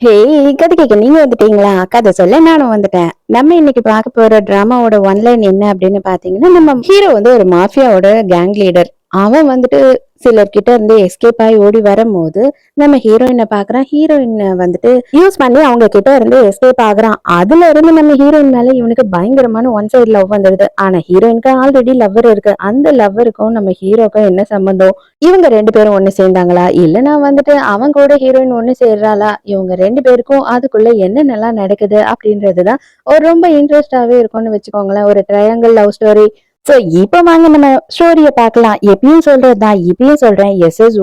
ஹே, கதை கேட்க நீங்க வந்துட்டீங்களா? கதை சொல்ல நானும் வந்துட்டேன். நம்ம இன்னைக்கு பார்க்க போற டிராமாவோட ஒன்லைன் என்ன அப்படின்னு பாத்தீங்கன்னா, நம்ம ஹீரோ வந்து ஒரு மாஃபியாவோட கேங் லீடர். அவன் வந்துட்டு சிலர்கிட்ட இருந்து எஸ்கேப் ஆகி ஓடி வரும்போது, நம்ம ஹீரோயினை பாக்குறான். ஹீரோயின் வந்துட்டு யூஸ் பண்ணி அவங்க கிட்ட இருந்து எஸ்கேப் ஆகுறான். அதுல இருந்து நம்ம ஹீரோயின் மேல இவனுக்கு பயங்கரமான ஒன் சைடு லவ் வந்துடுது. ஆனா ஹீரோயினுக்கு ஆல்ரெடி லவ்வர் இருக்கு. அந்த லவ்வருக்கும் நம்ம ஹீரோக்கும் என்ன சம்பந்தம்? இவங்க 2 பேரும் ஒண்ணு சேர்ந்தாங்களா? இல்லன்னா வந்துட்டு அவன் கூட ஹீரோயின் ஒண்ணு சேர்றாளா? இவங்க 2 பேருக்கும் அதுக்குள்ள என்னென்னலாம் நடக்குது அப்படின்றதுதான் ஒரு ரொம்ப இன்ட்ரெஸ்டாவே இருக்கும்னு வச்சுக்கோங்களேன். ஒரு ட்ரையாங்கிள் லவ் ஸ்டோரி. சோ இப்ப வாங்க நம்ம ஸ்டோரிய பார்க்கலாம். எப்பயும் சொல்றதுதான் இப்பயும் சொல்றேன்.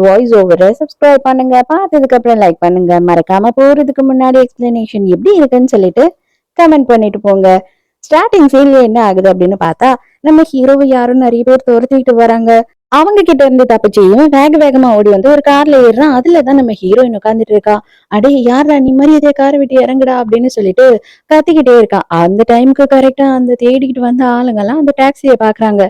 வாய்ஸ் ஓவர சப்ஸ்கிரைப் பண்ணுங்க. பார்த்ததுக்கு அப்புறம் லைக் பண்ணுங்க. மறக்காம போறதுக்கு முன்னாடி எக்ஸ்பிளனேஷன் எப்படி இருக்குன்னு சொல்லிட்டு கமெண்ட் பண்ணிட்டு போங்க. ஸ்டார்டிங் சீன்ல என்ன ஆகுது அப்படின்னு பார்த்தா, நம்ம ஹீரோவை யாரும் நிறைய பேர் துரத்திட்டு வராங்க. அவங்க கிட்ட இருந்து தப்பிச்சு இவன் வேக வேகமா ஓடி வந்து ஒரு கார்ல ஏறுறான். அதுலதான் நம்ம ஹீரோயின் உட்காந்துட்டு இருக்கா. அடே யாரா நீ மரியாதையா காரை விட்டு இறங்குடா அப்படின்னு சொல்லிட்டு கத்திக்கிட்டே இருக்கான். அந்த டைமுக்கு கரெக்டா அந்த தேடிக்கிட்டு வந்த ஆளுங்க எல்லாம் அந்த டாக்ஸியை பாக்குறாங்க.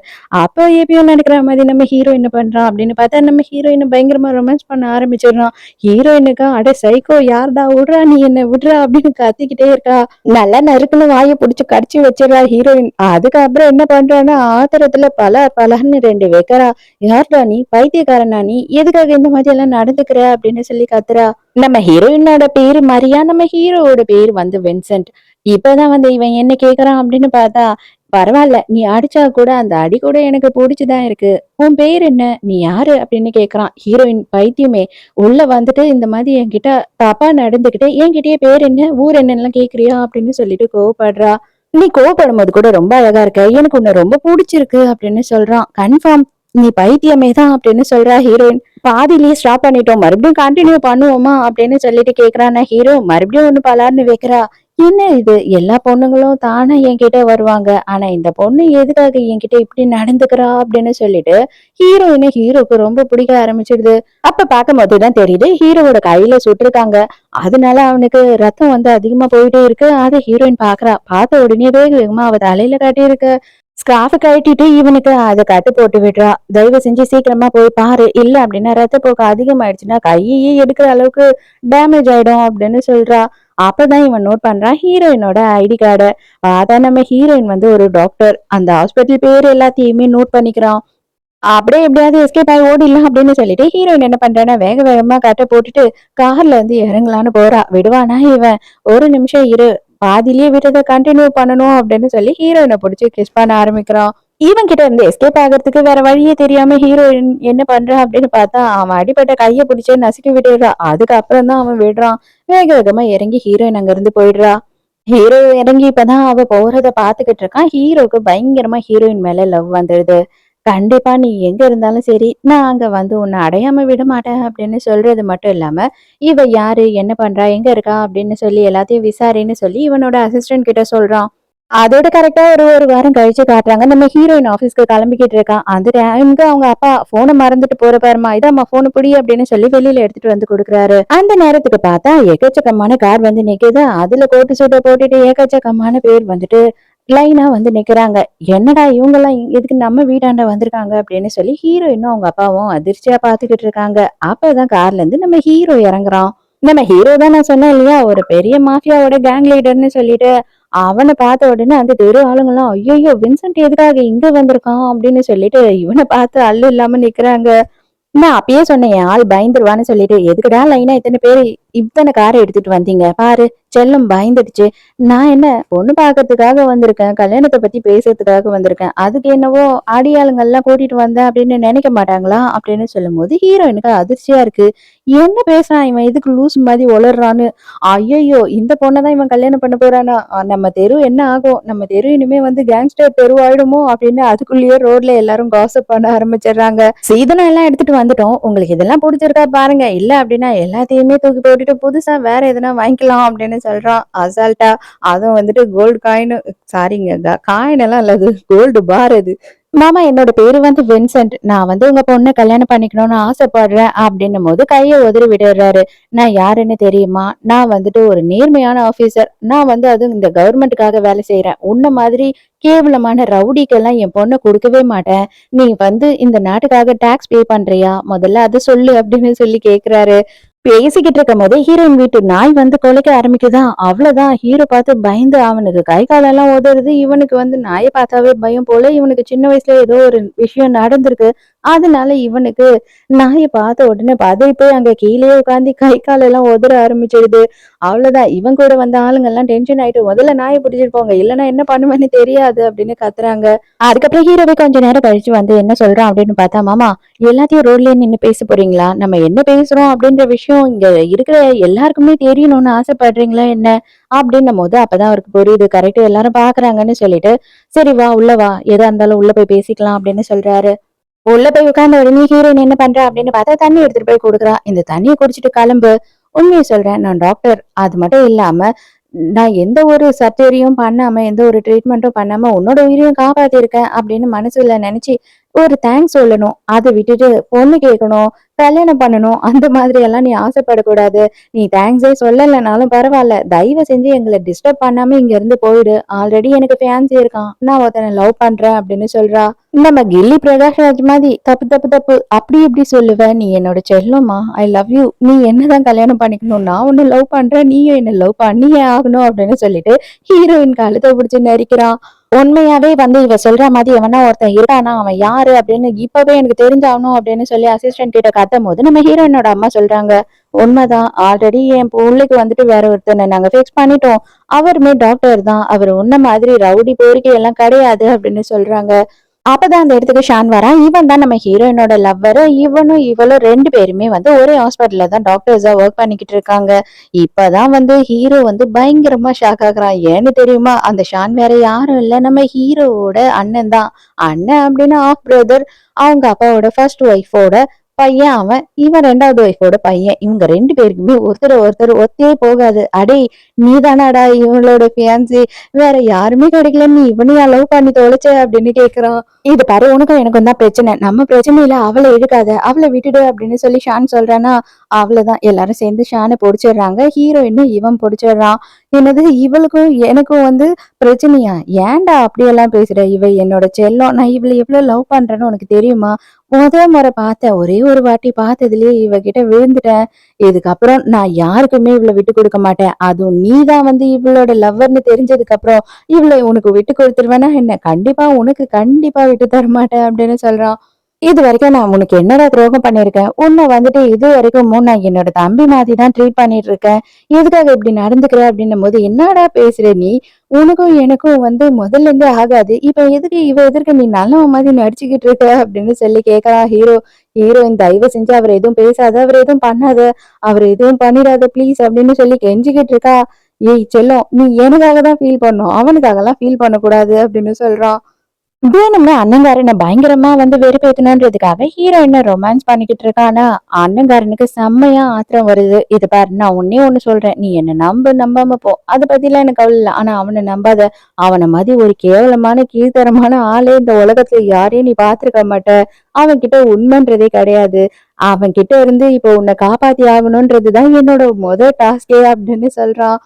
அப்போ எப்பயும் நடக்கிற மாதிரி நம்ம ஹீரோ என்ன பண்றான் அப்படின்னு பார்த்தா, நம்ம ஹீரோயின் பயங்கரமா ரொமான்ஸ் பண்ண ஆரம்பிச்சிடுறான். ஹீரோயினுக்கா அடே சைக்கோ யாருடா விடுறா நீ என்ன விடுறா அப்படின்னு கத்திக்கிட்டே இருக்கா. நல்லா நறுக்குன்னு வாயை புடிச்சு கடிச்சு வச்சிடறா ஹீரோயின். அதுக்கப்புறம் என்ன பண்றான்னா ஆத்திரத்துல பலன்னு 2 வைக்கிறா. யார்டா நீ பைத்தியக்காரனா நீ எதுக்காக இந்த மாதிரி எல்லாம் நடந்துக்கிற அப்படின்னு சொல்லி கத்துறா. நம்ம ஹீரோயினோட பேரு மரியா, நம்ம ஹீரோவோட பேரு வந்து வின்சென்ட். இப்பதான் வந்து இவன் என்ன கேக்குறான் அப்படின்னு பார்த்தா, பரவாயில்ல நீ அடிச்சா கூட அந்த அடி கூட எனக்கு பிடிச்சுதான் இருக்கு. உன் பேர் என்ன, நீ யாரு அப்படின்னு கேக்குறான். ஹீரோயின் பைத்தியமே உள்ள வந்துட்டு இந்த மாதிரி என்கிட்ட தப்பா நடந்துகிட்டு என்கிட்டயே பேர் என்ன ஊர் என்னன்னு கேக்குறியா அப்படின்னு சொல்லிட்டு கோவப்படுறா. நீ கோவப்படும் போது கூட ரொம்ப அழகா இருக்க, எனக்கு உன்னை ரொம்ப பிடிச்சிருக்கு அப்படின்னு சொல்றான். கன்ஃபார்ம் நீ பைத்தியமே தான் அப்படின்னு சொல்றா ஹீரோயின். பாதியிலேயே ஸ்டாப் பண்ணிட்டோம், மறுபடியும் கண்டினியூ பண்ணுவோமா அப்படின்னு சொல்லிட்டு கேக்குறான ஹீரோ. மறுபடியும் ஒண்ணு பலார்னு வைக்கிறா. என்ன இது, எல்லா பொண்ணுங்களும் தானே என்கிட்ட வருவாங்க, ஆனா இந்த பொண்ணு எதுக்காக என்கிட்ட இப்படி நடந்துக்கிறா அப்படின்னு சொல்லிட்டு ஹீரோக்கு ரொம்ப பிடிக்க ஆரம்பிச்சிடுது. அப்ப பார்க்கும் போதுதான் தெரியுது ஹீரோவோட கையில சுட்டிருக்காங்க. அதனால அவனுக்கு ரத்தம் வந்து அதிகமா போயிட்டே இருக்கு. அதை ஹீரோயின் பாக்குறா. பார்த்த உடனே வேக வேகமா அவ தலையில கட்டியிருக்கு ஸ்கார்ஃப் கழட்டிட்டு இவனுக்கு அதை கட்டு போட்டு விடுறா. தயவு செஞ்சு சீக்கிரமா போய் பாரு, இல்ல அப்படின்னா ரத்தப்போக்கு அதிகமாயிடுச்சுன்னா கையே எடுக்கிற அளவுக்கு டேமேஜ் ஆயிடும் அப்படின்னு சொல்றா. அப்பதான் இவன் நோட் பண்றான் ஹீரோயினோட ஐடி கார்டை. அதான் நம்ம ஹீரோயின் வந்து ஒரு டாக்டர். அந்த ஹாஸ்பிட்டல் பேர் எல்லாத்தையுமே நோட் பண்ணிக்கிறான். அப்படியே எப்படியாவது எஸ்கேப் ஆகி ஓடிடலாம் அப்படின்னு சொல்லிட்டு ஹீரோயின் என்ன பண்றான்னா வேக வேகமா கட்டை போட்டுட்டு கார்ல இருந்து இறங்கலான்னு போறா. விடுவானா இவன்? ஒரு நிமிஷம் இரு, பாதியிலேயே விட்டதை கண்டினியூ பண்ணணும் அப்படின்னு சொல்லி ஹீரோயினை பிடிச்சி கிஸ் பண்ண ஆரம்பிக்கிறான். இவன் கிட்ட இருந்து எஸ்கேப் ஆகிறதுக்கு வேற வழியே தெரியாம ஹீரோயின் என்ன பண்றான் அப்படின்னு பார்த்தா, அவன் அடிப்பட்ட கையை பிடிச்சே நசுக்கி விட்டுடுறா. அதுக்கப்புறம் தான் அவன் விடுறான். வேக வேகமா இறங்கி ஹீரோயின் அங்க இருந்து போயிடுறா. ஹீரோ இறங்கி இப்பதான் அவ போறத பாத்துக்கிட்டு இருக்கான். ஹீரோக்கு பயங்கரமா ஹீரோயின் மேல லவ் வந்துடுது. கண்டிப்பா நீ எங்க இருந்தாலும் சரி, நான் அங்க வந்து உன்னை அடையாம விட மாட்டேன் அப்படின்னு சொல்றது மட்டும் இல்லாம, இவ யாரு, என்ன பண்றா, எங்க இருக்கா அப்படின்னு சொல்லி எல்லாத்தையும் விசாரின்னு சொல்லி இவனோட அசிஸ்டன்ட் கிட்ட சொல்றான். அதோட கரெக்டா ஒரு ஒரு வாரம் கழிச்சு காட்டுறாங்க. நம்ம ஹீரோயின் ஆபீஸ்க்கு கிளம்பிக்கிட்டு இருக்கான். அந்த டைமுக்கு அவங்க அப்பா போனை மறந்துட்டு போற பாருமா, இதாம்மா போனை பிடி அப்படின்னு சொல்லி வெளியில எடுத்துட்டு வந்து கொடுக்குறாரு. அந்த நேரத்துக்கு பார்த்தா எக்கச்சக்கமான கார் வந்து நிக்குது. அதுல கோட்டு சூட்டை போட்டுட்டு ஏக்கச்சக்கமான பேர் வந்துட்டு லைனா வந்து நிக்கிறாங்க. என்னடா இவங்க எல்லாம் எதுக்கு நம்ம வீட்டாண்ட வந்திருக்காங்க அப்படின்னு சொல்லி ஹீரோயினும் அவங்க அப்பாவும் அதிர்ச்சியா பாத்துக்கிட்டு இருக்காங்க. அப்பதான் கார்ல இருந்து நம்ம ஹீரோ இறங்குறான். நம்ம ஹீரோ தான் நான் சொன்னேன் இல்லையா, ஒரு பெரிய மாஃபியாவோட கேங் லீடர்னு சொல்லிட்டு. அவனை பார்த்த உடனே அந்த தெரு ஆளுங்கெல்லாம் ஐயோ வின்சென்ட் எதுக்காக இங்க வந்திருக்கான் அப்படின்னு சொல்லிட்டு இவனை பார்த்து அல்லு இல்லாம நிக்கிறாங்க. நான் அப்பயே சொன்னேன் என் ஆள் பயந்துருவான்னு சொல்லிட்டு, எதுக்குடா லைனா இத்தனை பேரு இத்தனை காரை எடுத்துட்டு வந்தீங்க பாரு, செல்லம் பயந்துடுச்சு. நான் என்ன பொண்ணு பாக்கிறதுக்காக வந்திருக்கேன், கல்யாணத்தை பத்தி பேசுறதுக்காக வந்திருக்கேன், அதுக்கு என்னவோ அடியாளுங்க எல்லாம் கூட்டிட்டு வந்தேன் அப்படின்னு நினைக்க மாட்டாங்களா அப்படின்னு சொல்லும் போது ஹீரோயினுக்கு அதிர்ச்சியா இருக்கு. என்ன பேசுறான் இவன், எதுக்கு லூஸ் மாதிரி உளறான்னு. ஐயோ இந்த பொண்ணதான் இவன் கல்யாணம் பண்ண போறானா, நம்ம தெரு என்ன ஆகும், நம்ம தெரு இனிமே வந்து கேங்ஸ்டர் தெரு ஆயிடுமோ அப்படின்னு அதுக்குள்ளேயே ரோட்ல எல்லாரும் காசப் பண்ண ஆரம்பிச்சிடுறாங்க. சீதனம் எல்லாம் எடுத்துட்டு வந்துட்டோம், உங்களுக்கு இதெல்லாம் பிடிச்சிருக்கா பாருங்க, இல்ல அப்படின்னா எல்லாத்தையுமே தூக்கி போட்டுட்டு புதுசா வேற எதனா வாங்கிக்கலாம் அப்படின்னு சொல்றான் அசால்ட்டா. அதுவும் வந்துட்டு கோல்டு காயின், சாரிங்க காயின் எல்லாம் இல்ல, அது கோல்டு பார் அது. மாமா என்னோட பேரு வந்து வின்சென்ட், நான் வந்து உங்க பொண்ணை கல்யாணம் பண்ணிக்கணும்னு ஆசைப்படுறேன் அப்படின்னும் போது கையை உதறி விடுறாரு. நான் யாருன்னு தெரியுமா, நான் வந்துட்டு ஒரு நேர்மையான ஆபீசர், நான் வந்து அது இந்த கவர்மெண்ட்டுக்காக வேலை செய்யறேன், உன்ன மாதிரி கேவலமான ரவுடிக்கெல்லாம் என் பொண்ணை கொடுக்கவே மாட்டேன். நீ வந்து இந்த நாட்டுக்காக டாக்ஸ் பே பண்றியா, முதல்ல அதை சொல்லு அப்படின்னு சொல்லி கேக்குறாரு. பேசிக்கிட்டு இருக்கும் போதே ஹீரோயின் வீட்டு நாய் வந்து கொலைக்க ஆரம்பிக்குதா. அவ்வளவுதான், ஹீரோ பார்த்து பயந்து அவனுக்கு கை காலெல்லாம் உதறுது. இவனுக்கு வந்து நாயை பார்த்தாவே பயம் போல. இவனுக்கு சின்ன வயசுல ஏதோ ஒரு விஷயம் நடந்திருக்கு. அதனால இவனுக்கு நாயை பார்த்த உடனே பதறி போய் அங்க கீழேயே உட்காந்து கை காலெல்லாம் உதற ஆரம்பிச்சிடுது. அவ்வளவுதான், இவன் கூட வந்த ஆளுங்க எல்லாம் டென்ஷன் ஆயிட்டு முதல்ல நாயை பிடிச்சிட்டு போங்க, இல்லைன்னா என்ன பண்ணுவேன்னு தெரியாது அப்படின்னு கத்துறாங்க. அதுக்கப்புறம் ஹீரோவே கொஞ்ச நேரம் கழிச்சு வந்து என்ன சொல்றான் அப்படின்னு பார்த்தா, மாமா எல்லாத்தையும் ரோட்லயே நின்னு பேச போறீங்களா? நம்ம என்ன பேசுறோம் அப்படின்ற விஷயம் இங்க இருக்கிற எல்லாருக்குமே தெரியணும்னு ஆசைப்படுறீங்களா என்ன? அப்படின்னும் போது அப்பதான் அவருக்கு புரியுது. கரெக்ட், எல்லாரும் பாக்குறாங்கன்னு சொல்லிட்டு, சரி வா உள்ள வா, எதா இருந்தாலும் உள்ள போய் பேசிக்கலாம் அப்படின்னு சொல்றாரு. உள்ள போய் உட்கார்ந்த உடனே ஹீரோயின் என்ன பண்றா அப்படின்னு பார்த்தா, தண்ணி எடுத்துட்டு போய் கொடுக்குறா. இந்த தண்ணியை குடிச்சிட்டு கிளம்பு. உண்மையை சொல்றேன், நான் டாக்டர். அது மட்டும் இல்லாம நான் எந்த ஒரு சர்ஜரியும் பண்ணாம, எந்த ஒரு ட்ரீட்மெண்ட்டும் பண்ணாம உன்னோட உயிரையும் காப்பாத்திருக்கேன் அப்படின்னு மனசுல நினைச்சு ஒரு தேங்க்ஸ் சொல்லணும். அதை விட்டுட்டு பொண்ணு கேட்கணும், கல்யாணம் பண்ணணும், அந்த மாதிரி எல்லாம் நீ ஆசைப்படக்கூடாது. நீ தேங்க்ஸே சொல்லலைனாலும் பரவாயில்ல, தயவு செஞ்சு எங்களை டிஸ்டர்ப் பண்ணாம இங்க இருந்து போயிடு. ஆல்ரெடி எனக்கு ஃபேன்சி இருக்கான், நான் ஒருத்தனை லவ் பண்றேன் அப்படின்னு சொல்றா. நம்ம கில்லி பிரகாஷ்ராஜ் மாதிரி தப்பு தப்பு தப்பு அப்படி இப்படி சொல்லுவ, நீ என்னோட செல்லம்மா, ஐ லவ் யூ, நீ என்னதான் கல்யாணம் பண்ணிக்கணும், நான் உன்னை லவ் பண்றேன், நீயும் என்ன லவ் பண்ணியே ஆகணும் அப்படின்னு சொல்லிட்டு ஹீரோயின் கழுத்தை பிடிச்சு நெரிக்கிறான். உண்மையாவே வந்து இவ சொல்ற மாதிரி எவனா ஒருத்தன் இருக்கானா, அவன் யாரு அப்படின்னு இப்பவே எனக்கு தெரிஞ்சாகணும் அப்படின்னு சொல்லி அசிஸ்டன்ட் கிட்ட கத்தும் போது நம்ம ஹீரோயினோட அம்மா சொல்றாங்க, உண்மைதான், ஆல்ரெடி என் பிள்ளைக்கு வந்துட்டு வேற ஒருத்தனை நாங்க ஃபிக்ஸ் பண்ணிட்டோம். அவருமே டாக்டர் தான், அவர் உன்ன மாதிரி ரவுடி போரிக்கை எல்லாம் கிடையாது அப்படின்னு சொல்றாங்க. அப்பதான் அந்த இடத்துக்கு ஷான் வரான். இவன் தான் நம்ம ஹீரோயினோட லவ்வரு. இவனும் இவளும் 2 பேருமே வந்து ஒரே ஹாஸ்பிட்டல்ல தான் டாக்டர்ஸா ஒர்க் பண்ணிக்கிட்டு இருக்காங்க. இப்பதான் வந்து ஹீரோ வந்து பயங்கரமா ஷாக் ஆகுறான். ஏன்னு தெரியுமா? அந்த ஷான் வேற யாரும் இல்ல, நம்ம ஹீரோவோட அண்ணன் தான். அண்ணன் அப்படின்னா ஆஃப் பிரதர். அவங்க அப்பாவோட ஃபர்ஸ்ட் ஒய்ஃபோட பையன் அவன். இவன் 2வது ஒய்ஃபோட பையன். இவங்க 2 பேருக்குமே ஒருத்தர் ஒருத்தர் ஒத்தே போகாது. அடே, நீ தானாடா இவங்களோட ஃபியான்சி, வேற யாருமே கிடைக்கல, நீ இவனையா லவ் பண்ணி தொலைச்ச அப்படின்னு கேக்குறான். இது பாரு, உனக்கும் எனக்கும் தான் பிரச்சனை, நம்ம பிரச்சனையில அவளை இழுக்காத, அவளை விட்டுடு அப்படின்னு சொல்லி ஷான் சொல்றானா. அவ்வளவுதான், எல்லாரும் சேர்ந்து ஷானை பொடிச்சிடுறாங்க. ஹீரோயினும் இவன் பொடிச்சிடுறான். என்னது, இவளுக்கும் எனக்கும் வந்து பிரச்சனையா? ஏன்டா அப்படியெல்லாம் பேசுற? இவ என்னோட செல்லம், நான் இவளை எவ்வளவு லவ் பண்றேன்னு உனக்கு தெரியுமா? முறை பார்த்தேன், ஒரே ஒரு வாட்டி பார்த்ததுலயே இவகிட்ட விழுந்துட்டேன். இதுக்கப்புறம் நான் யாருக்குமே இவளை விட்டு கொடுக்க மாட்டேன். அதுவும் நீதான் வந்து இவளோட லவ்வர்னு தெரிஞ்சதுக்கு அப்புறம் இவளை உனக்கு விட்டு கொடுத்துருவேனா என்ன? கண்டிப்பா உனக்கு கண்டிப்பா விட்டு தர மாட்டேன் அப்படின்னு சொல்றான். இது வரைக்கும் நான் உனக்கு என்னடா துரோகம் பண்ணிருக்கேன்? உன்னை வந்துட்டு இது வரைக்கும் நான் என்னோட தம்பி மாதிரி தான் ட்ரீட் பண்ணிட்டு இருக்கேன். எதுக்காக இப்படி நடந்துக்கிற அப்படின்னும் போது, என்னடா பேசுற நீ? உனக்கும் எனக்கும் வந்து முதல்ல இருந்தே ஆகாது. இப்ப எதுக்கு இவ எதிர்க்க நீ நல்லவன் மாதிரி நடிச்சுக்கிட்டு இருக்க அப்படின்னு சொல்லி கேட்கறா ஹீரோ. ஹீரோயின் தயவு செஞ்சு அவர் எதுவும் பேசாத, அவர் எதுவும் பண்ணாத, அவர் எதுவும் பண்ணிடாத ப்ளீஸ் அப்படின்னு சொல்லி கெஞ்சிக்கிட்டு இருக்கா. ஏய் செல்லம், நீ எனக்காக தான் ஃபீல் பண்ணும், அவனுக்காக எல்லாம் ஃபீல் பண்ணக்கூடாது அப்படின்னு சொல்றான். வேணும்னே அண்ணங்காரனை பயங்கரமா வந்து வெறுப்பேத்தணுன்றதுக்காக ஹீரோயினை ரொமான்ஸ் பண்ணிக்கிட்டு இருக்கா. ஆனா அண்ணங்காரனுக்கு செம்மையா ஆத்திரம் வருது. இது பாரு, நான் ஒன்னே ஒண்ணு சொல்றேன், நீ என்ன நம்பாம போ, அதை பத்திலாம் எனக்கு கவலை இல்லை. ஆனா அவனை நம்பாத. அவனை மாதிரி ஒரு கேவலமான கீழ்த்தரமான ஆளே இந்த உலகத்துல யாரையும் நீ பாத்துருக்க மாட்ட. அவன் கிட்ட உண்மைன்றதே கிடையாது. அவன் கிட்ட இருந்து இப்போ உன்னை காப்பாத்தி ஆகணும்ன்றதுதான் என்னோட முதல் டாஸ்கே அப்படின்னு சொல்றான்.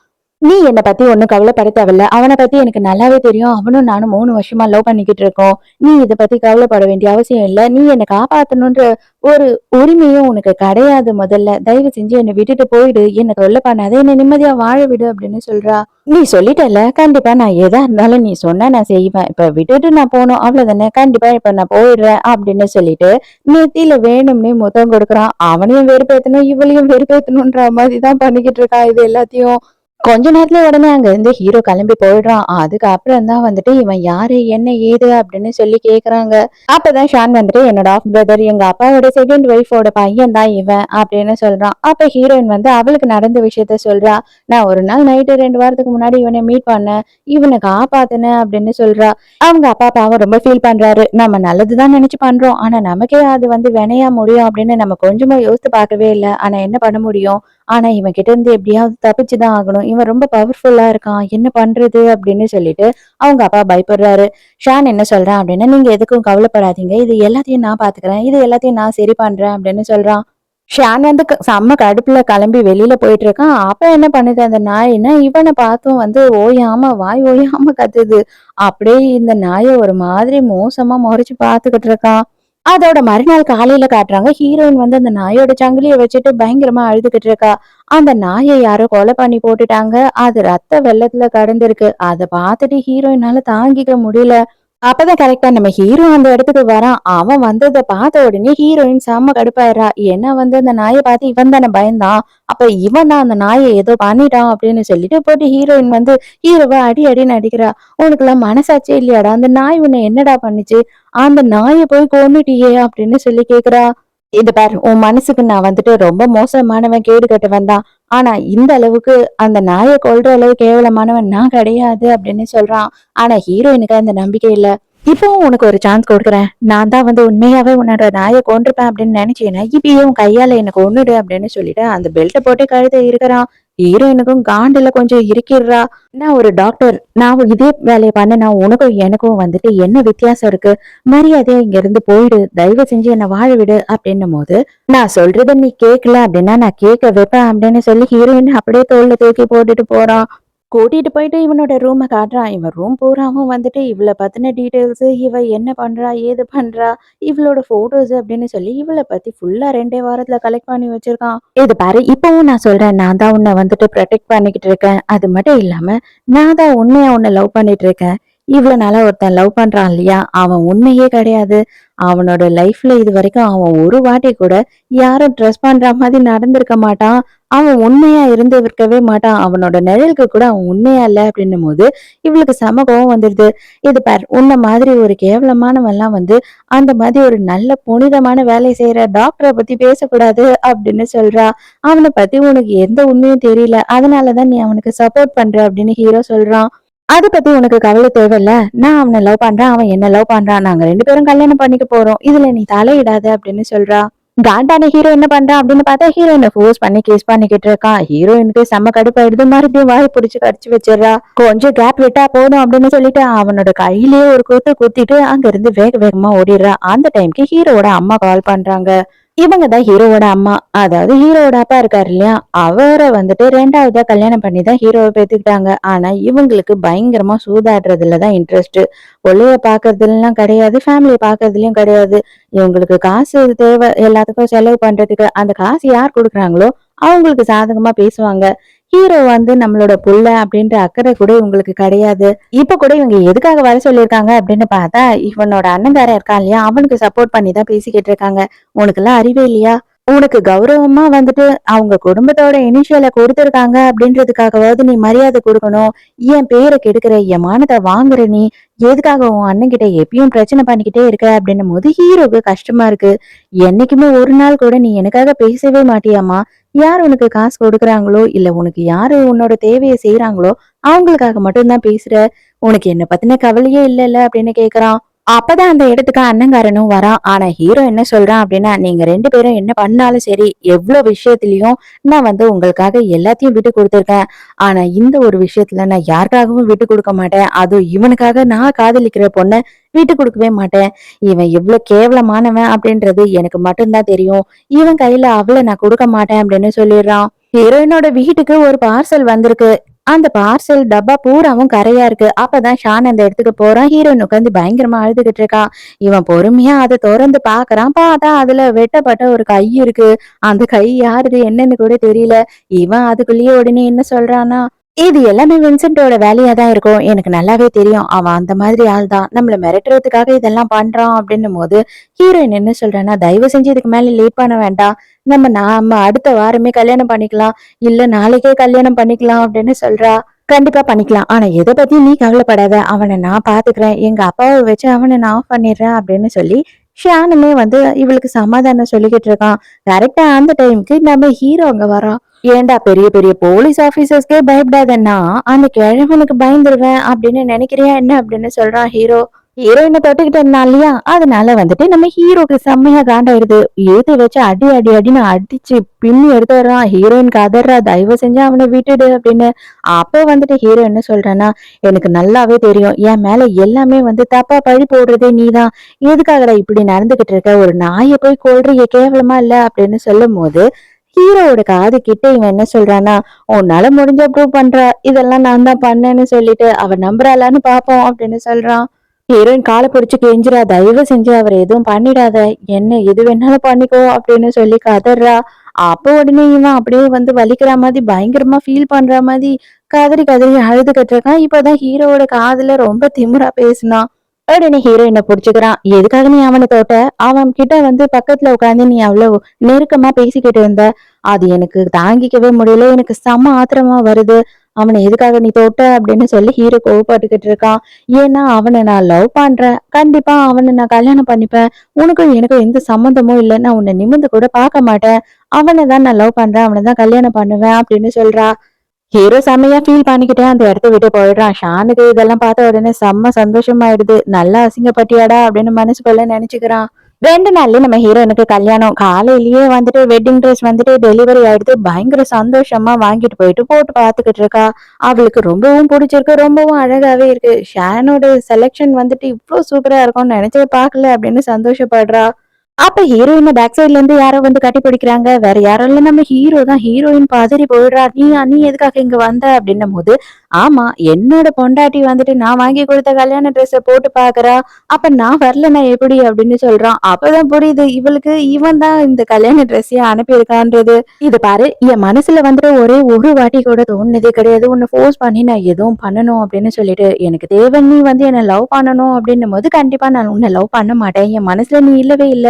நீ என்ன பத்தி ஒண்ணும் கவலைப்பட தேவையில்ல. அவனை பத்தி எனக்கு நல்லாவே தெரியும். அவனும் நானும் 3 வருஷமா லவ் பண்ணிக்கிட்டு இருக்கோம். நீ இத பத்தி கவலைப்பட வேண்டிய அவசியம் இல்ல. நீ என்ன காப்பாத்தணும்ன்ற ஒரு உரிமையும் உனக்கு கிடையாது. முதல்ல தயவு செஞ்சு என்னை விட்டுட்டு போயிடு. என்ன தொல்லை பண்ணாத. என்னை நிம்மதியா வாழ விடு அப்படின்னு சொல்றா. நீ சொல்லிட்டல, கண்டிப்பா நான் எதா இருந்தாலும் நீ சொன்னா நான் செய்வேன். இப்ப விட்டுட்டு நான் போகணும் அவ்வளவுதானே? கண்டிப்பா இப்ப நான் போயிடுறேன் அப்படின்னு சொல்லிட்டு நெத்தியில வேணும்னே முத்தம் கொடுக்குறான். அவனையும் வெறுப்பேத்தணும், இவளையும் வெறுப்பேத்தணும்ன்ற மாதிரிதான் பண்ணிக்கிட்டு இருக்கான் இது எல்லாத்தையும். கொஞ்ச நேரத்துல உடனே அங்க இருந்து ஹீரோ கிளம்பி போயிடுறான். அதுக்கப்புறம் தான் வந்துட்டு இவன் யாரு என்ன ஏது அப்படின்னு சொல்லி கேக்குறாங்க. அப்பதான் ஷான் வந்துட்டு, என்னோட ஆஃப் பிரதர், எங்க அப்பாவோட செகண்ட் ஒய்ஃபோட பையன் தான் இவன் அப்படின்னு சொல்றான். அப்ப ஹீரோயின் வந்து அவளுக்கு நடந்த விஷயத்த சொல்றா. நான் ஒரு நாள் நைட்டு 2 வாரத்துக்கு முன்னாடி இவனை மீட் பண்ணேன், இவனை காப்பாத்தினேன் அப்படின்னு சொல்றா. அவங்க அப்பா பாவம் ரொம்ப ஃபீல் பண்றாரு. நம்ம நல்லதுதான் நினைச்சு பண்றோம், ஆனா நமக்கே அது வந்து வினையா முடியும் அப்படின்னு நம்ம கொஞ்சமா யோசித்து பார்க்கவே இல்லை. ஆனா என்ன பண்ண முடியும்? ஆனா இவன் கிட்ட இருந்து எப்படியாவது தப்பிச்சுதான் ஆகணும். இவன் ரொம்ப பவர்ஃபுல்லா இருக்கான், என்ன பண்றது அப்படின்னு சொல்லிட்டு அவங்க அப்பா பயப்படுறாரு. ஷான் என்ன சொல்றான் அப்படின்னா, நீங்க எதுக்கும் கவலைப்படாதீங்க, இது எல்லாத்தையும் நான் பாத்துக்கிறேன், இது எல்லாத்தையும் நான் சரி பண்றேன் அப்படின்னு சொல்றான். ஷான் வந்து செம்ம கடுப்புல கிளம்பி வெளியில போயிட்டு இருக்கான். அப்ப என்ன பண்ணுது அந்த நாயின்னா, இவனை பார்த்தும் வந்து ஓயாம வாய் ஓயாம கத்துது. அப்படியே இந்த நாயை ஒரு மாதிரி மோசமா முறைச்சு பாத்துக்கிட்டு இருக்கான். அதோட மறுநாள் காலையில காட்டுறாங்க, ஹீரோயின் வந்து அந்த நாயோட சங்கிலிய வச்சுட்டு பயங்கரமா அழுதுகிட்டு இருக்கா. அந்த நாயை யாரோ கொலை பண்ணி போட்டுட்டாங்க. அது ரத்த வெள்ளத்துல கடந்திருக்கு. அத பார்த்துட்டு ஹீரோயினால தாங்கிக்க முடியல. அப்பதான் கரெக்ட்டா நம்ம ஹீரோ அந்த இடத்துக்கு வரான். அவன் வந்தத பார்த்த உடனே ஹீரோயின் செம்ம கடுப்பாயிடுறா. ஏன்னா வந்து அந்த நாய பார்த்து இவன் தானே பயந்தான். அப்ப இவன் தான் அந்த நாய ஏதோ பண்ணிட்டான் அப்படின்னு சொல்லிட்டு போட்டு ஹீரோயின் வந்து ஹீரோவ அடி அடின்னு அடிக்கிறா. உனக்கெல்லாம் மனசாட்சியே இல்லையாடா? அந்த நாய் உன்னை என்னடா பண்ணுச்சு? அந்த நாய போய் கொன்னுட்டியே அப்படின்னு சொல்லி கேக்குறா. இது பாரு, உன் மனசுக்கு நான் வந்துட்டு ரொம்ப மோசமானவன், கேடு கெட்டவன் தான். ஆனா இந்த அளவுக்கு அந்த நாயை கொல்ற அளவு கேவலமானவன் நான் கிடையாது அப்படின்னு சொல்றான். ஆனா ஹீரோயினுக்கு அந்த நம்பிக்கை இல்ல. இப்பவும் உனக்கு ஒரு சான்ஸ் கொடுக்குறேன். நான் தான் வந்து உண்மையாவே உன்னோட நாயை கொன்றுப்பேன் அப்படின்னு நினைச்சேன்னா இப்பயே உன் கையால எனக்கு கொன்னுடு அப்படின்னு சொல்லிட்டு அந்த பெல்ட்டை போட்டு கழுத்தை இருக்கிறான். ஹீரோயினுக்கும் காண்டுல கொஞ்சம் இறுக்கிடுறா. நான் ஒரு டாக்டர், நான் இதே வேலையை பண்ண உனக்கும் எனக்கும் வந்துட்டு என்ன வித்தியாசம் இருக்கு? மரியாதையா இங்க இருந்து போயிடு, தயவு செஞ்சு என்ன வாழ விடு அப்படின்னும் போது, நான் சொல்றத நீ கேட்கல அப்படின்னா நான் கேட்க வைப்பேன் அப்படின்னு சொல்லி ஹீரோயின் அப்படியே தோல்ல தூக்கி போட்டுட்டு போறான். கூட்டிட்டு போயிட்டு இவனோட ரூமை காட்டுறான். இவன் ரூம் பூராவும் வந்துட்டு இவளை பத்தின டீட்டெயில்ஸ், இவ என்ன பண்றா, ஏது பண்றா, இவளோட போட்டோஸ் அப்படின்னு சொல்லி இவளை பத்தி ஃபுல்லா 2 வாரத்துல கலெக்ட் பண்ணி வச்சிருக்கான். இது பாரு, இப்பவும் நான் சொல்றேன், நான் தான் உன்னை வந்துட்டு ப்ரொடெக்ட் பண்ணிக்கிட்டு இருக்கேன். அது மட்டும் இல்லாம நான் தான் உண்மையா உன்னை லவ் பண்ணிட்டு இருக்கேன். இவ்வளவு நாளா ஒருத்தன் லவ் பண்றான் இல்லையா, அவன் உண்மையே கிடையாது. அவனோட லைஃப்ல இது வரைக்கும் அவன் ஒரு வாட்டி கூட யாரும் ட்ரெஸ் பண்ற மாதிரி நடந்திருக்க மாட்டான். அவன் உண்மையா இருக்கவே மாட்டான். அவனோட நிழலுக்கு கூட அவன் உண்மையா இல்ல அப்படின்னும் போது இவளுக்கு செம கோவம் வந்துடுது. இது பார், உன்ன மாதிரி ஒரு கேவலமானவெல்லாம் வந்து அந்த மாதிரி ஒரு நல்ல புனிதமான வேலை செய்யற டாக்டரை பத்தி பேசக்கூடாது அப்படின்னு சொல்றா. அவனை பத்தி உனக்கு எந்த உண்மையும் தெரியல, அதனாலதான் நீ அவனுக்கு சப்போர்ட் பண்ற அப்படின்னு ஹீரோ சொல்றான். அத பத்தி உனக்கு கவலை தேவையில்ல. நான் அவனை லவ் பண்றேன், அவன் என்ன லவ் பண்றான். நாங்க 2 பேரும் கல்யாணம் பண்ணிக்க போறோம். இதுல நீ தலையிடாத அப்படின்னு சொல்றா. காண்டான ஹீரோ என்ன பண்றான் அப்படின்னு பார்த்தா ஹீரோயினை ஃபோர்ஸ் பண்ணி கிஸ் பண்ணிக்கிட்டு இருக்கான். ஹீரோயினுக்கு செம்ம கடுப்பாயிடுது. மறுபடியும் வாய் பிடிச்சு கடிச்சு வச்சிடறா. கொஞ்சம் கேப் விட்டா போதும் அப்படின்னு சொல்லிட்டு அவனோட கையிலேயே ஒரு குத்து குத்திட்டு அங்க இருந்து வேக வேகமா ஓடிடுறா. அந்த டைம்க்கு ஹீரோவோட அம்மா கால் பண்றாங்க. இவங்க தான் ஹீரோவோட அம்மா. அதாவது ஹீரோவோட அப்பா இருக்காரு இல்லையா, அவரை வந்துட்டு 2வதா கல்யாணம் பண்ணி தான் ஹீரோவை பெத்துக்கிட்டாங்க. ஆனா இவங்களுக்கு பயங்கரமா சூதாடுறதுலதான் இன்ட்ரெஸ்ட். கொள்ளைய பாக்குறதுலாம் கிடையாது, ஃபேமிலிய பாக்குறதுலயும் கிடையாது. இவங்களுக்கு காசு தேவை, எல்லாத்துக்கும் செலவு பண்றதுக்கு. அந்த காசு யார் கொடுக்குறாங்களோ அவங்களுக்கு சாதகமா பேசுவாங்க. ஹீரோ வந்து நம்மளோட புள்ள அப்படின்ற அக்கறை கூட இவங்களுக்கு கிடையாது. இப்ப கூட இவங்க எதுக்காக வர சொல்லியிருக்காங்க அப்படின்னு பார்த்தா, இவனோட அண்ணன்காரன் இருக்கான் இல்லையா, அவனுக்கு சப்போர்ட் பண்ணி தான் பேசிக்கிட்டு இருக்காங்க. உனக்கு எல்லாம் அறிவே இல்லையா? உனக்கு கௌரவமா வந்துட்டு அவங்க குடும்பத்தோட இனிஷியலை கொடுத்திருக்காங்க அப்படின்றதுக்காகவாவது நீ மரியாதை கொடுக்கணும். என் பேரை கெடுக்கிற, என் மானத்தை வாங்குற நீ எதுக்காக உன் அண்ணன் கிட்ட எப்பயும் பிரச்சனை பண்ணிக்கிட்டே இருக்க அப்படின்னும் போது ஹீரோக்கு கஷ்டமா இருக்கு. என்னைக்குமே ஒரு நாள் கூட நீ எனக்காக பேசவே மாட்டியாமா? யார் உனக்கு காசு கொடுக்குறாங்களோ இல்ல உனக்கு யாரு உன்னோட தேவையை செய்யறாங்களோ அவங்களுக்காக மட்டும்தான் பேசுற. உனக்கு என்ன பத்தின கவலையே இல்லைல்ல அப்படின்னு கேக்குறான். அப்பதான் அந்த இடத்துக்கு அண்ணங்காரனும் வரான். ஆனா ஹீரோ என்ன சொல்றான் அப்படின்னா, நீங்க 2 பேரும் என்ன பண்ணாலும் சரி, எவ்வளவு விஷயத்திலயும் நான் வந்து உங்களுக்காக எல்லாத்தையும் விட்டு கொடுத்துருக்கேன். ஆனா இந்த ஒரு விஷயத்துல நான் யாருக்காகவும் விட்டு கொடுக்க மாட்டேன். அதுவும் இவனுக்காக நான் காதலிக்கிற பொண்ண விட்டு கொடுக்கவே மாட்டேன். இவன் எவ்வளவு கேவலமானவன் அப்படின்றது எனக்கு மட்டும்தான் தெரியும். இவன் கையில அவளை நான் கொடுக்க மாட்டேன் அப்படின்னு சொல்லிடுறான். ஹீரோயினோட வீட்டுக்கு ஒரு பார்சல் வந்திருக்கு. அந்த பார்சல் டப்பா பூராவும் கரையா இருக்கு. அப்பதான் ஷான் அந்த இடத்துக்கு போறான். ஹீரோயின் உட்காந்து பயங்கரமா அழுதுகிட்டு இருக்கான். இவன் பொறுமையா அதை திறந்து பாக்குறான். பார்த்தா அதுல வெட்டப்பட்ட ஒரு கை இருக்கு. அந்த கை யாருது என்னன்னு கூட தெரியல. இவன் அதுக்குள்ளேயே உடனே என்ன சொல்றான்னா, இது எல்லாமே வின்சென்ட்டோட வேலையா தான் இருக்கும். எனக்கு நல்லாவே தெரியும். அவன் அந்த மாதிரி ஆள் தான். நம்மள மிரட்டுறதுக்காக இதெல்லாம் பண்றான் அப்படின்னும் போது ஹீரோயின் என்ன சொல்றான்னா, தயவு செஞ்சு இதுக்கு மேல லேட் பண்ண வேண்டாம். நாம அடுத்த வாரமே கல்யாணம் பண்ணிக்கலாம். இல்ல நாளைக்கே கல்யாணம் பண்ணிக்கலாம் அப்படின்னு சொல்றா. கண்டிப்பா பண்ணிக்கலாம். ஆனா எத பத்தி நீ கவலைப்படாத. அவனை நான் பாத்துக்கிறேன். எங்க அப்பாவை வச்சு அவனை நான் ஆஃப் பண்ணிடுறேன் அப்படின்னு சொல்லி ஷானுமே வந்து இவளுக்கு சமாதானம் சொல்லிக்கிட்டு இருக்கான். கரெக்டா அந்த டைம்க்கு நம்ம ஹீரோ அங்க வரான். ஏன்டா பெரிய பெரிய போலீஸ் ஆபீசர்ஸ்க்கே பயப்படாதன்னா அந்த கிழவனுக்கு பயந்துருவேன் அப்படின்னு நினைக்கிறியா என்ன அப்படின்னு சொல்றான் ஹீரோ. ஹீரோயினை தொட்டுக்கிட்டு இருந்தான் இல்லையா, அதனால வந்துட்டு நம்ம ஹீரோக்கு செம்மையா காண்டாயிடுது. ஏத்தி வச்சு அடி அடி அடின்னு அடிச்சு பின்னி எடுத்துடுறான். ஹீரோயின் கதறா, தயவு செஞ்சு அவனை விட்டுடு அப்படின்னு. அப்போ வந்துட்டு ஹீரோ என்ன சொல்றான்னா, எனக்கு நல்லாவே தெரியும் என் மேல எல்லாமே வந்து தப்பா பழி போடுறதே நீதான். எதுக்காகடா இப்படி நடந்துகிட்டு இருக்க? ஒரு நாயை போய் கொல்றிய, கேவலமா இல்ல அப்படின்னு சொல்லும் போது ஹீரோவோட காது கிட்ட இவன் என்ன சொல்றான்னா, உன்னால முடிஞ்ச ப்ரூவ் பண்ற, இதெல்லாம் நான் தான் பண்ணேன்னு சொல்லிட்டு அவ நம்புறாளான்னு பாப்போம் அப்படின்னு சொல்றான். ஹீரோயின் காலை பிடிச்சு கெஞ்சுறா, தயவு செஞ்சு அவர் எதுவும் பண்ணிடாத, என்ன எது வேணாலும் பண்ணிக்கோ அப்படின்னு சொல்லி கதறா. அப்போ உடனே இவன் அப்படியே வந்து வலிக்கிற மாதிரி பயங்கரமா ஃபீல் பண்ற மாதிரி கதறி கதறி அழுதுகிட்டு இருக்கான். இப்பதான் ஹீரோவோட காதுல ரொம்ப திமிரா பேசினான். உடனே ஹீரோயினை புடிச்சுக்கிறான். எதுக்காக நீ அவனை தொட்ட? அவன் கிட்ட வந்து பக்கத்துல உட்காந்து நீ அவ்வளவு நெருக்கமா பேசிக்கிட்டு இருந்த. அது எனக்கு தாங்கிக்கவே முடியல. எனக்கு செம ஆத்திரமா வருது. அவனை எதுக்காக நீ தொட்ட அப்படின்னு சொல்லி ஹீரோ கோவப்பட்டுக்கிட்டு இருக்கான். ஏன்னா அவனை நான் லவ் பண்றேன். கண்டிப்பா அவனை நான் கல்யாணம் பண்ணிப்பேன். உனக்கும் எனக்கும் எந்த சம்மந்தமும் இல்லை. நான் உன்னை நிமிர்ந்து கூட பார்க்க மாட்டேன். அவனை தான் நான் லவ் பண்றேன். அவனை தான் கல்யாணம் பண்ணுவேன் அப்படின்னு சொல்றா. ஹீரோ செம்மையா ஃபீல் பண்ணிக்கிட்டே அந்த இடத்த விட்டு போயிடுறான். ஷானுக்கு இதெல்லாம் பார்த்த உடனே செம்ம சந்தோஷமாயிடுது. நல்லா அசிங்கப்பட்டியாடா அப்படின்னு மனசுக்குள்ள நினைச்சுக்கிறான். 2 நாள்லயே நம்ம ஹீரோனுக்கு கல்யாணம். காலையிலேயே வந்துட்டு வெட்டிங் ட்ரெஸ் வந்துட்டு டெலிவரி ஆயிடுது. பயங்கர சந்தோஷமா வாங்கிட்டு போயிட்டு போட்டு பாத்துக்கிட்டு இருக்கா. அவளுக்கு ரொம்பவும் பிடிச்சிருக்கு. ரொம்பவும் அழகாவே இருக்கு. ஷானோட செலக்ஷன் வந்துட்டு இவ்ளோ சூப்பரா இருக்கும்னு நினைச்சே பார்க்கல அப்படின்னு சந்தோஷப்படுறா. அப்ப ஹீரோயின பேக் சைட்ல இருந்து யாரோ வந்து கட்டி பிடிக்கிறாங்க. வேற யாரும் இல்ல, நம்ம ஹீரோ தான். ஹீரோயின் பதறி போயிடுறா. நீ எதுக்காக இங்க வந்த அப்படின்னும் போது, ஆமா என்னோட பொண்டாட்டி வந்துட்டு நான் வாங்கி கொடுத்த கல்யாண ட்ரெஸ்ஸ போட்டு பாக்குறா. அப்ப நான் வரலன்னா எப்படி அப்படின்னு சொல்றான். அப்பதான் புரியுது இவளுக்கு இவன் தான் இந்த கல்யாண ட்ரெஸ்ஸையே அனுப்பியிருக்கான்றது. இது பாரு, என் மனசுல வந்துட்டு ஒரே ஒரு வாட்டி கூட தோணுனதே கிடையாது உன்னை ஃபோர்ஸ் பண்ணி நான் எதுவும் பண்ணணும் அப்படின்னு சொல்லிட்டு. எனக்கு தேவை நீ வந்து என்ன லவ் பண்ணணும் அப்படின்னும் போது கண்டிப்பா நான் உன்னை லவ் பண்ண மாட்டேன். என் மனசுல நீ இல்லவே இல்ல.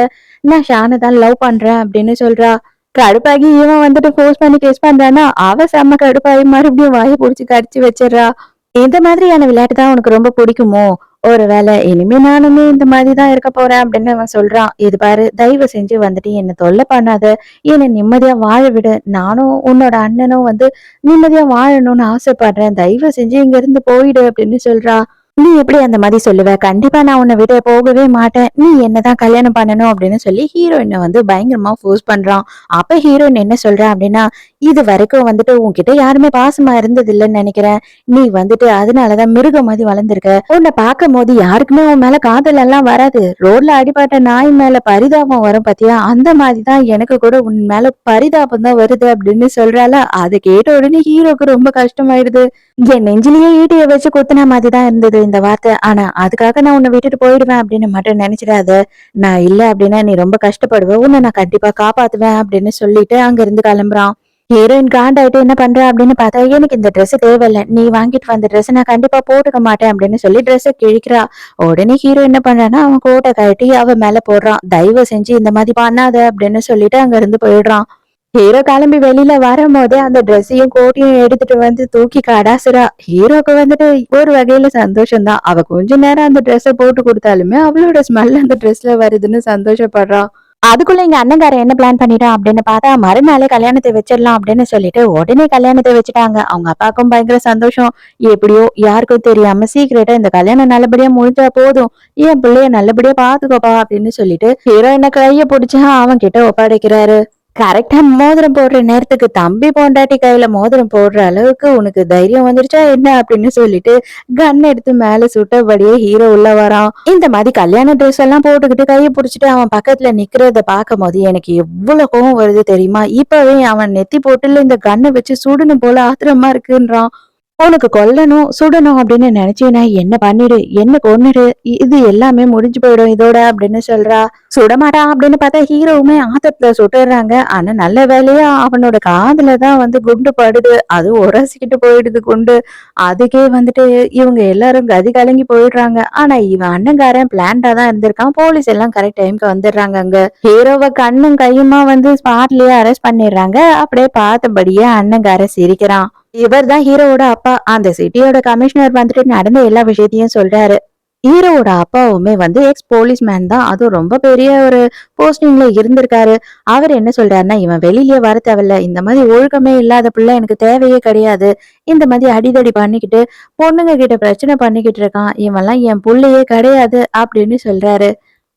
நான் ஷானை தான் லவ் பண்றேன் அப்படின்னு சொல்றா. கடுப்பாகி இவன் வந்துட்டு ஃபோர்ஸ் பண்ணி கிஸ் பண்றான்னா அவ செம்ம கடுப்பாகி மறுபடியும் வாயை புடிச்சு கடிச்சு வச்சிடறா. இந்த மாதிரியான விளையாட்டு தான் உனக்கு ரொம்ப பிடிக்குமோ? ஒருவேளை இனிமே நானுமே இந்த மாதிரி தான் இருக்க போறேன் அப்படின்னு அவன் சொல்றான். இது பாரு, தயவு செஞ்சு வந்துட்டு என்ன தொல்லை பண்ணாத. என்னை நிம்மதியா வாழ விடு. நானும் உன்னோட அண்ணனும் வந்து நிம்மதியா வாழணும்னு ஆசைப்படுறேன். தயவு செஞ்சு இங்க இருந்து போயிடு அப்படின்னு சொல்றா. நீ எப்படி அந்த மாதிரி சொல்லுவ? கண்டிப்பா நான் உன்னை விட போகவே மாட்டேன். நீ என்னதான் கல்யாணம் பண்ணணும் அப்படின்னு சொல்லி ஹீரோயினை வந்து பயங்கரமா ஃபோர்ஸ் பண்றான். அப்ப ஹீரோயின் என்ன சொல்றா அப்படின்னா, இது வரைக்கும் வந்துட்டு உன்கிட்ட யாருமே பாசமா இருந்தது இல்லைன்னு நினைக்கிறேன். நீ வந்துட்டு அதனாலதான் மிருகம் மாதிரி வளர்ந்துருக்க. உன்னை பார்க்கும் போது யாருக்குமே உன் மேல காதல் எல்லாம் வராது. ரோட்ல அடிபட்ட நாய் மேல பரிதாபம் வரும் பாத்தியா, அந்த மாதிரிதான் எனக்கு கூட உன் மேல பரிதாபம் தான் வருது அப்படின்னு சொல்றால. அதை கேட்ட உடனே ஹீரோக்கு ரொம்ப கஷ்டமாயிடுது. என் நெஞ்சிலேயே ஈட்டிய வச்சு குத்துன மாதிரிதான் இருந்தது இந்த வார்த்தை. ஆனா அதுக்காக நான் உன்னை விட்டுட்டு போயிடுவேன் அப்படின்னு மட்டும் நினைச்சிடாத. நான் இல்ல அப்படின்னா நீ ரொம்ப கஷ்டப்படுவ. உன்னை நான் கண்டிப்பா காப்பாத்துவேன் அப்படின்னு சொல்லிட்டு அங்க இருந்து கிளம்புறான். ஹீரோயின் காண்டாயிட்டு என்ன பண்ற அப்படின்னு பார்த்தா, எனக்கு இந்த ட்ரெஸ் தேவையில்ல. நீ வாங்கிட்டு வந்த ட்ரெஸ் நான் கண்டிப்பா போட்டுக்க மாட்டேன் அப்படின்னு சொல்லி ட்ரெஸ்ஸை கிழிக்கிறா. உடனே ஹீரோ என்ன பண்றான்னா அவன் கோட்டை கட்டி அவ மேல போடுறான். தயவு செஞ்சு இந்த மாதிரி பண்ணாத அப்படின்னு சொல்லிட்டு அங்க இருந்து போயிடுறான். ஹீரோ கிளம்பி வெளியில வரும்போதே அந்த ட்ரெஸ்ஸையும் கோட்டையும் எடுத்துட்டு வந்து தூக்கி கடாசுறா. ஹீரோக்கு வந்துட்டு ஒரு வகையில சந்தோஷம் தான். அவ கொஞ்ச நேரம் அந்த ட்ரெஸ்ஸை போட்டு கொடுத்தாலுமே அவளோட ஸ்மெல் அந்த ட்ரெஸ்ல வருதுன்னு சந்தோஷப்படுறான். அதுக்குள்ள எங்க அண்ணங்காரன் என்ன பிளான் பண்ணிட்டான் அப்படின்னு பார்த்தா, மறுநாளே கல்யாணத்தை வச்சிடலாம் அப்படின்னு சொல்லிட்டு உடனே கல்யாணத்தை வச்சுட்டாங்க. அவங்க அப்பாவுக்கும் பயங்கர சந்தோஷம். எப்படியோ யாருக்கும் தெரியாம சீக்கிரட்டா இந்த கல்யாணம் நல்லபடியா முடிஞ்சா போதும், என் பிள்ளைய நல்லபடியா பாத்துக்கோப்பா அப்படின்னு சொல்லிட்டு ஹீரோ என்ன கைய பிடிச்சா அவன் கிட்ட ஒப்படைக்கிறாரு. கரெக்டா மோதிரம் போடுற நேரத்துக்கு தம்பி பொண்டாட்டி கையில மோதிரம் போடுற அளவுக்கு உனக்கு தைரியம் வந்துருச்சா என்ன அப்படின்னு சொல்லிட்டு கன் எடுத்து மேல சுட்டபடியே ஹீரோ உள்ள வரான். இந்த மாதிரி கல்யாண ட்ரெஸ் எல்லாம் போட்டுக்கிட்டு கையை புடிச்சிட்டு அவன் பக்கத்துல நிக்கிறத பார்க்கும் போது எனக்கு எவ்வளவு கோவம் வருது தெரியுமா? இப்பவே அவன் நெத்தி போட்டுல இந்த கண்ணை வச்சு சுடணும் போல ஆத்திரமா இருக்குன்றான். உனக்கு கொல்லணும் சுடணும் அப்படின்னு நினைச்சீனா என்ன பண்ணிடு, என்ன கொன்னுடு, இது எல்லாமே முடிஞ்சு போயிடும் இதோட அப்படின்னு சொல்றா. சுடமாட்டான் அப்படின்னு பார்த்தா ஹீரோவுமே ஆத்தத்துல சுட்டுறாங்க. ஆனா நல்ல வேலையா அவனோட காதுல தான் வந்து குண்டு படுது. அது உரசிக்கிட்டு போயிடுது குண்டு. அதுக்கே வந்துட்டு இவங்க எல்லாரும் கதி கலங்கி போயிடுறாங்க. ஆனா இவன் அண்ணங்காரன் பிளான்டா தான் இருந்திருக்கான். போலீஸ் எல்லாம் கரெக்ட் டைம்க்கு வந்துடுறாங்க. அங்க ஹீரோவை கண்ணும் கையுமா வந்து ஸ்பாட்லயே அரெஸ்ட் பண்ணிடுறாங்க. அப்படியே பார்த்தபடியே அண்ணங்காரன் சிரிக்கிறான். இவர் தான் ஹீரோவோட அப்பா. அந்த சிட்டியோட கமிஷனர் வந்துட்டு நடந்த எல்லா விஷயத்தையும் சொல்றாரு. ஹீரோவோட அப்பாவுமே வந்து எக்ஸ் போலீஸ்மேன் தான். அதுவும் ரொம்ப பெரிய ஒரு போஸ்டிங்ல இருந்திருக்காரு. அவர் என்ன சொல்றாருன்னா, இவன் வெளியிலேயே வர தேவையில்ல. இந்த மாதிரி ஒழுக்கமே இல்லாத பிள்ளை எனக்கு தேவையே கிடையாது. இந்த மாதிரி அடிதடி பண்ணிக்கிட்டு பொண்ணுங்க கிட்ட பிரச்சனை பண்ணிக்கிட்டு இருக்கான். இவன்லாம் என் புள்ளையே கிடையாது அப்படின்னு சொல்றாரு.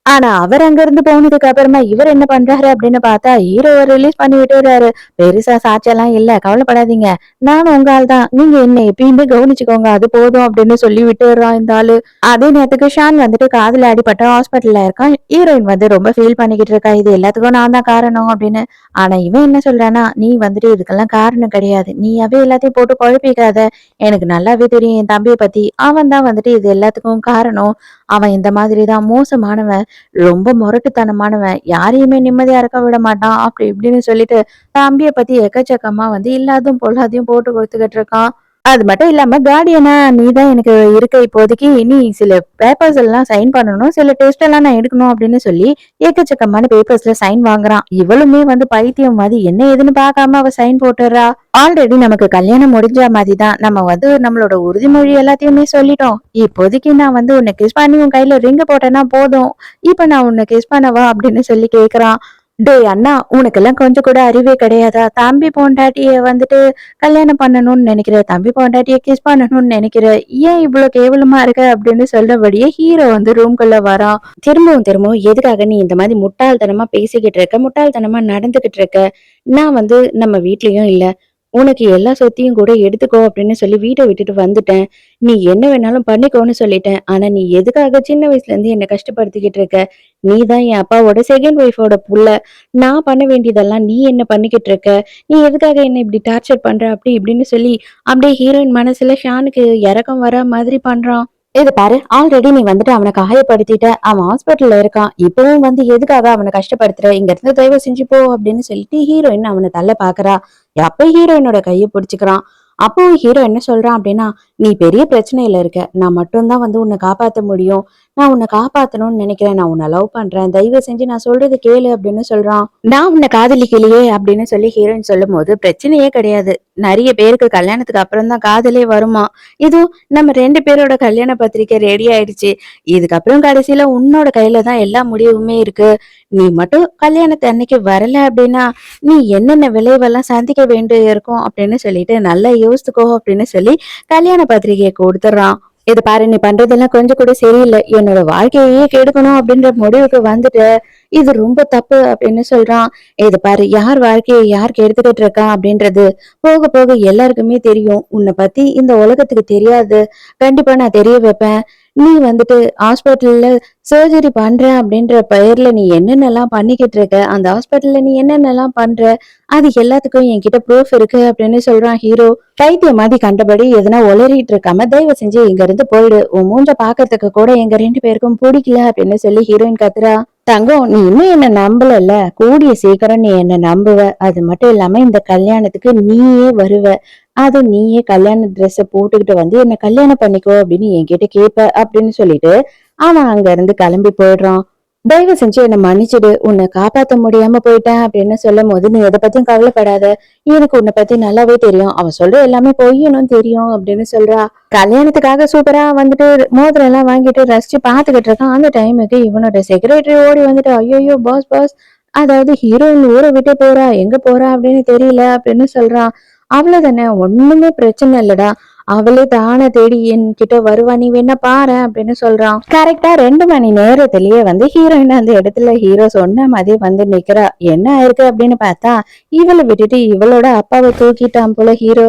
ஆனா அவர் அங்க இருந்து போனதுக்கு அப்புறமா இவர் என்ன பண்றாரு அப்படின்னு பார்த்தா ஹீரோவை ரிலீஸ் பண்ணி விட்டுறாரு. பெருசா சாட்சியெல்லாம் இல்ல, கவலைப்படாதீங்க, நானும் உங்க ஆள் தான், நீங்க என்ன எப்பயுமே கவனிச்சுக்கோங்க, அது போதும் அப்படின்னு சொல்லி விட்டுறான் இந்த ஆளு. அதே நேரத்துக்கு ஷான் வந்துட்டு காதுல அடிபட்ட ஹாஸ்பிட்டல்ல இருக்கான். ஹீரோயின் வந்து ரொம்ப ஃபீல் பண்ணிக்கிட்டு இருக்கா, இது எல்லாத்துக்கும் நான் தான் காரணம் அப்படின்னு. ஆனா இவன் என்ன சொல்றானா, நீ வந்துட்டு இதுக்கெல்லாம் காரணம் கிடையாது, நீயாவே எல்லாத்தையும் போட்டு குழப்பிக்காத, எனக்கு நல்லாவே தெரியும் என் தம்பியை பத்தி, அவன் தான் வந்துட்டு இது எல்லாத்துக்கும் காரணம், அவன் இந்த மாதிரிதான் மோசமானவன், ரொம்ப முரட்டுத்தனமானவன், யாரையுமே நிம்மதியா இருக்க விட மாட்டான் அப்படி இப்படின்னு சொல்லிட்டு தம்பிய பத்தி எக்கச்சக்கமா வந்து இல்லாதும் பொல்லாதையும் போட்டு கொடுத்துக்கிட்டு இருக்கான். அது மட்டும் இல்லாம கார்டியனா நீதான் எனக்கு இருக்க இப்போதைக்கு, நீ சில பேப்பர்ஸ் எல்லாம் சைன் பண்ணணும், சில டெஸ்ட் எல்லாம் நான் எடுக்கணும் அப்படின்னு சொல்லி எக்கச்சக்கமான பேப்பர்ஸ்ல சைன் வாங்குறான். இவளுமே வந்து பைத்தியம் மாதிரி என்ன ஏதுன்னு பார்க்காம அவ சைன் போட்டுறா. ஆல்ரெடி நமக்கு கல்யாணம் முடிஞ்ச மாதிரி தான், நம்ம வந்து நம்மளோட உறுதிமொழி எல்லாத்தையுமே சொல்லிட்டோம், இப்போதைக்கு நான் வந்து உன்னை கிஸ் பண்ணி உன் கையில ரிங்க போட்டேன்னா போதும், இப்ப நான் உன்னை கிஸ் பண்ணவா அப்படின்னு சொல்லி கேக்குறான். டேய் அண்ணா, உனக்கெல்லாம் கொஞ்சம் கூட அறிவே கிடையாதா, தம்பி பொண்டாட்டிய வந்துட்டு கல்யாணம் பண்ணணும்னு நினைக்கிற, தம்பி பொண்டாட்டிய கிஸ் பண்ணணும்னு நினைக்கிற, ஏன் இவ்வளவு கேவலமா இருக்க அப்படின்னு சொல்றபடியே ஹீரோ வந்து ரூம்குள்ள வரான். திரும்பவும் திரும்பவும் எதுக்காக நீ இந்த மாதிரி முட்டாள்தனமா பேசிக்கிட்டு இருக்க, முட்டாள்தனமா நடந்துகிட்டு இருக்க, நான் வந்து நம்ம வீட்லயும் இல்ல, உனக்கு எல்லா சொத்தையும் கூட எடுத்துக்கோ அப்படின்னு சொல்லி வீட்டை விட்டுட்டு வந்துட்டேன், நீ என்ன வேணாலும் பண்ணிக்கோன்னு சொல்லிட்டேன், ஆனா நீ எதுக்காக சின்ன வயசுல இருந்து என்ன கஷ்டப்படுத்திக்கிட்டு இருக்க, நீ தான் என் அப்பாவோட செகண்ட் ஒய்ஃபோட புள்ள, நான் பண்ண வேண்டியதெல்லாம் நீ என்ன பண்ணிக்கிட்டு இருக்க, நீ எதுக்காக என்ன இப்படி டார்ச்சர் பண்ற அப்படி இப்படின்னு சொல்லி அப்படியே ஹீரோயின் மனசுல ஷானுக்கு இறக்கம் வர மாதிரி பண்றான். இது பாரு, ஆல்ரெடி நீ வந்துட்டு அவனை காயப்படுத்திட்ட, அவன் ஹாஸ்பிட்டல்ல இருக்கான், இப்பவும் வந்து எதுக்காக அவனை கஷ்டப்படுத்துற, இங்க இருந்து தயவு செஞ்சு போ அப்படின்னு சொல்லிட்டு ஹீரோயின் அவனை தள்ள பாக்குறா. அப்ப ஹீரோயினோட கையை பிடிச்சுக்கிறான். அப்போ ஹீரோ என்ன சொல்றான் அப்படின்னா, நீ பெரிய பிரச்சனையில இருக்க, நான் மட்டும்தான் வந்து உன்னை காப்பாத்த முடியும், நான் உன்னை காப்பாத்தணும்னு நினைக்கிறேன், நான் உன்னை லவ் பண்றேன், தயவு செஞ்சு நான் சொல்றது கேளு அப்படின்னு சொல்றான். நான் உன்னை காதலிக்கலையே அப்படின்னு சொல்லி ஹீரோயின் சொல்லும் போது, பிரச்சனையே கிடையாது, நிறைய பேருக்கு கல்யாணத்துக்கு அப்புறம் தான் காதலே வருமா, இதுவும் நம்ம 2 பேரோட கல்யாண பத்திரிக்கை ரெடி ஆயிடுச்சு, இதுக்கப்புறம் கடைசியில உன்னோட கையில தான் எல்லா முடிவுமே இருக்கு, நீ மட்டும் கல்யாணத்து அன்னைக்கு வரல அப்படின்னா நீ என்னென்ன விளைவெல்லாம் சந்திக்க வேண்டி இருக்கும் அப்படின்னு சொல்லிட்டு நல்லா யோசித்துக்கோ அப்படின்னு சொல்லி கல்யாண பத்திரிகையை கொடுத்துட்றான். இது பாரு, நீ பண்றதெல்லாம் கொஞ்சம் கூட சரியில்லை, என்னோட வாழ்க்கையே கெடுக்கணும் அப்படின்ற முடிவுக்கு வந்துட்டு, இது ரொம்ப தப்பு அப்படின்னு சொல்றான். இது பாரு, யார் வாழ்க்கையை யார் கெடுத்துக்கிட்டு இருக்கா அப்படின்றது போக போக எல்லாருக்குமே தெரியும், உன்னை பத்தி இந்த உலகத்துக்கு தெரியாது, கண்டிப்பா நான் தெரிய வைப்பேன், நீ வந்துட்டு ஹாஸ்பிட்டல்ல சர்ஜரி பண்றேன் அப்படின்ற பெயர்ல நீ என்னென்னலாம் பண்ணிக்கிட்டு இருக்க, அந்த ஹாஸ்பிட்டல்ல நீ என்னென்னலாம் பண்ற, அது எல்லாத்துக்கும் என்கிட்ட ப்ரூஃப் இருக்கு அப்படின்னு சொல்றான் ஹீரோ. பைத்தியம் மாதிரி கண்டபடி எதனா உளறிட்டு இருக்காம தயவு செஞ்சு இங்க இருந்து போயிடு, உன் மூஞ்ச பாக்குறதுக்கு கூட எங்க 2 பேருக்கும் பிடிக்கல அப்படின்னு சொல்லி ஹீரோயின் கத்துறா. தங்கம், நீ இன்னும் என்ன நம்பலல்ல, கூடிய சீக்கிரம் நீ என்ன நம்புவ, அது மட்டும் இல்லாம இந்த கல்யாணத்துக்கு நீயே வருவ, அது நீயே கல்யாண ட்ரெஸ் போட்டுக்கிட்டு வந்து என்ன கல்யாணம் பண்ணிக்கோ அப்படின்னு என்கிட்ட கேப்ப அப்படின்னு சொல்லிட்டு அவன் அங்க இருந்து கிளம்பி போயிடுறான். தயவு செஞ்சு என்னை மன்னிச்சிடு, உன்னை காப்பாத்த முடியாம போயிட்டேன் அப்படின்னு சொல்லும் போது, நீ எதை பத்தியும் கவலைப்படாத, எனக்கு உன்னை பத்தி நல்லாவே தெரியும், அவன் சொல்ற எல்லாமே பொய்யணும் தெரியும் அப்படின்னு சொல்றா. கல்யாணத்துக்காக சூப்பரா வந்துட்டு மோதிரம் எல்லாம் வாங்கிட்டு ரசிச்சு பாத்துக்கிட்டு இருக்கான். அந்த டைமுக்கு இவனோட செக்ரட்டரி ஓடி வந்துட்டு, ஐயோ பாஸ் பாஸ், அதாவது ஹீரோயின் ஊரை விட்டு போறா, எங்க போறா அப்படின்னு தெரியல அப்படின்னு சொல்றான். அவ்வளவுதானே, ஒண்ணுமே பிரச்சனை இல்லடா, அவளே தானே தேடி என்கிட்ட வருவா, நீ வேணா பாரு அப்படின்னு சொல்றான். கரெக்டா 2 மணி நேரத்திலேயே வந்து ஹீரோயின் அந்த இடத்துல ஹீரோ சொன்ன மாதிரி வந்து நிக்கிறா. என்ன ஆயிருக்கு அப்படின்னு பார்த்தா, இவளை விட்டுட்டு இவளோட அப்பாவை தூக்கிட்டான் போல ஹீரோ.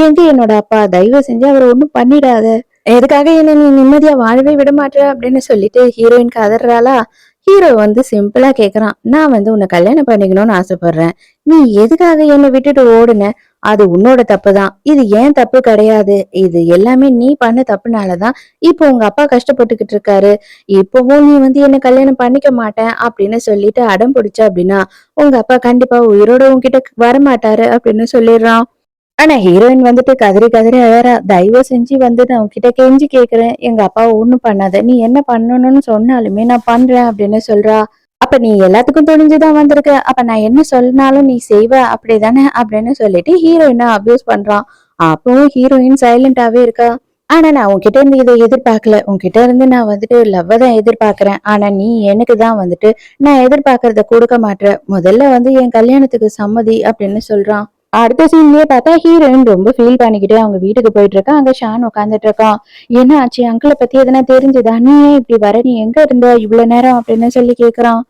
எங்க என்னோட அப்பா, தயவு செஞ்சு அவர் ஒண்ணும் பண்ணிடாத, எதுக்காக என்ன நீ நிம்மதியா வாழவே விட மாட்டே அப்படின்னு சொல்லிட்டு ஹீரோயின் கதறாளா. ஹீரோ வந்து சிம்பிளா கேக்குறான், நான் வந்து உன்னை கல்யாணம் பண்ணிக்கணும்னு ஆசைப்படுறேன், நீ எதுக்காக என்னை விட்டுட்டு ஓடுன, அது உன்னோட தப்பு தான், இது ஏன் தப்பு கிடையாது, இது எல்லாமே நீ பண்ண தப்புனாலதான் இப்போ உங்க அப்பா கஷ்டப்பட்டுக்கிட்டு இருக்காரு, இப்பவும் நீ வந்து என்ன கல்யாணம் பண்ணிக்க மாட்டேன் அப்படின்னு சொல்லிட்டு அடம் பிடிச்ச அப்படின்னா உங்க அப்பா கண்டிப்பா உயிரோட உன்கிட்ட வரமாட்டாரு அப்படின்னு சொல்லிடுறான். ஆனா ஹீரோயின் வந்துட்டு கதறி கதறி அழறா, தயவு செஞ்சு வந்து நான் உன்கிட்ட கெஞ்சி கேக்குறேன், எங்க அப்பாவை ஒண்ணும் பண்ணாத, நீ என்ன பண்ணணும்னு சொன்னாலுமே நான் பண்றேன் அப்படின்னு சொல்றா. அப்ப நீ எல்லாத்துக்கும் துணிஞ்சுதான் வந்திருக்க, அப்ப நான் என்ன சொன்னாலும் நீ செய்வ அப்படிதானே அப்படின்னு சொல்லிட்டு ஹீரோயினை அபியூஸ் பண்றான். அப்பவும் ஹீரோயின் சைலண்டாவே இருக்கா. ஆனா நான் உன்கிட்ட இருந்து இதை எதிர்பார்க்கல, உன்கிட்ட இருந்து நான் வந்துட்டு லவ் தான் எதிர்பார்க்கிறேன், ஆனா நீ எனக்கு தான் வந்துட்டு நான் எதிர்பார்க்கறத கொடுக்க மாட்டேற, முதல்ல வந்து என் கல்யாணத்துக்கு சம்மதி அப்படின்னு சொல்றான். அடுத்த சீன்லயே பார்த்தா ஹீரோயின் ரொம்ப ஃபீல் பண்ணிக்கிட்டு அவங்க வீட்டுக்கு போயிட்டு இருக்கா. அங்க ஷான் உட்காந்துட்டு இருக்கான். என்ன ஆச்சு, அங்கிளை பத்தி எதனா தெரிஞ்சுதா, நீ ஏன் இப்படி வர, நீ எங்க இருந்த இவ்வளவு நேரம் அப்படின்னு சொல்லி கேக்குறான்.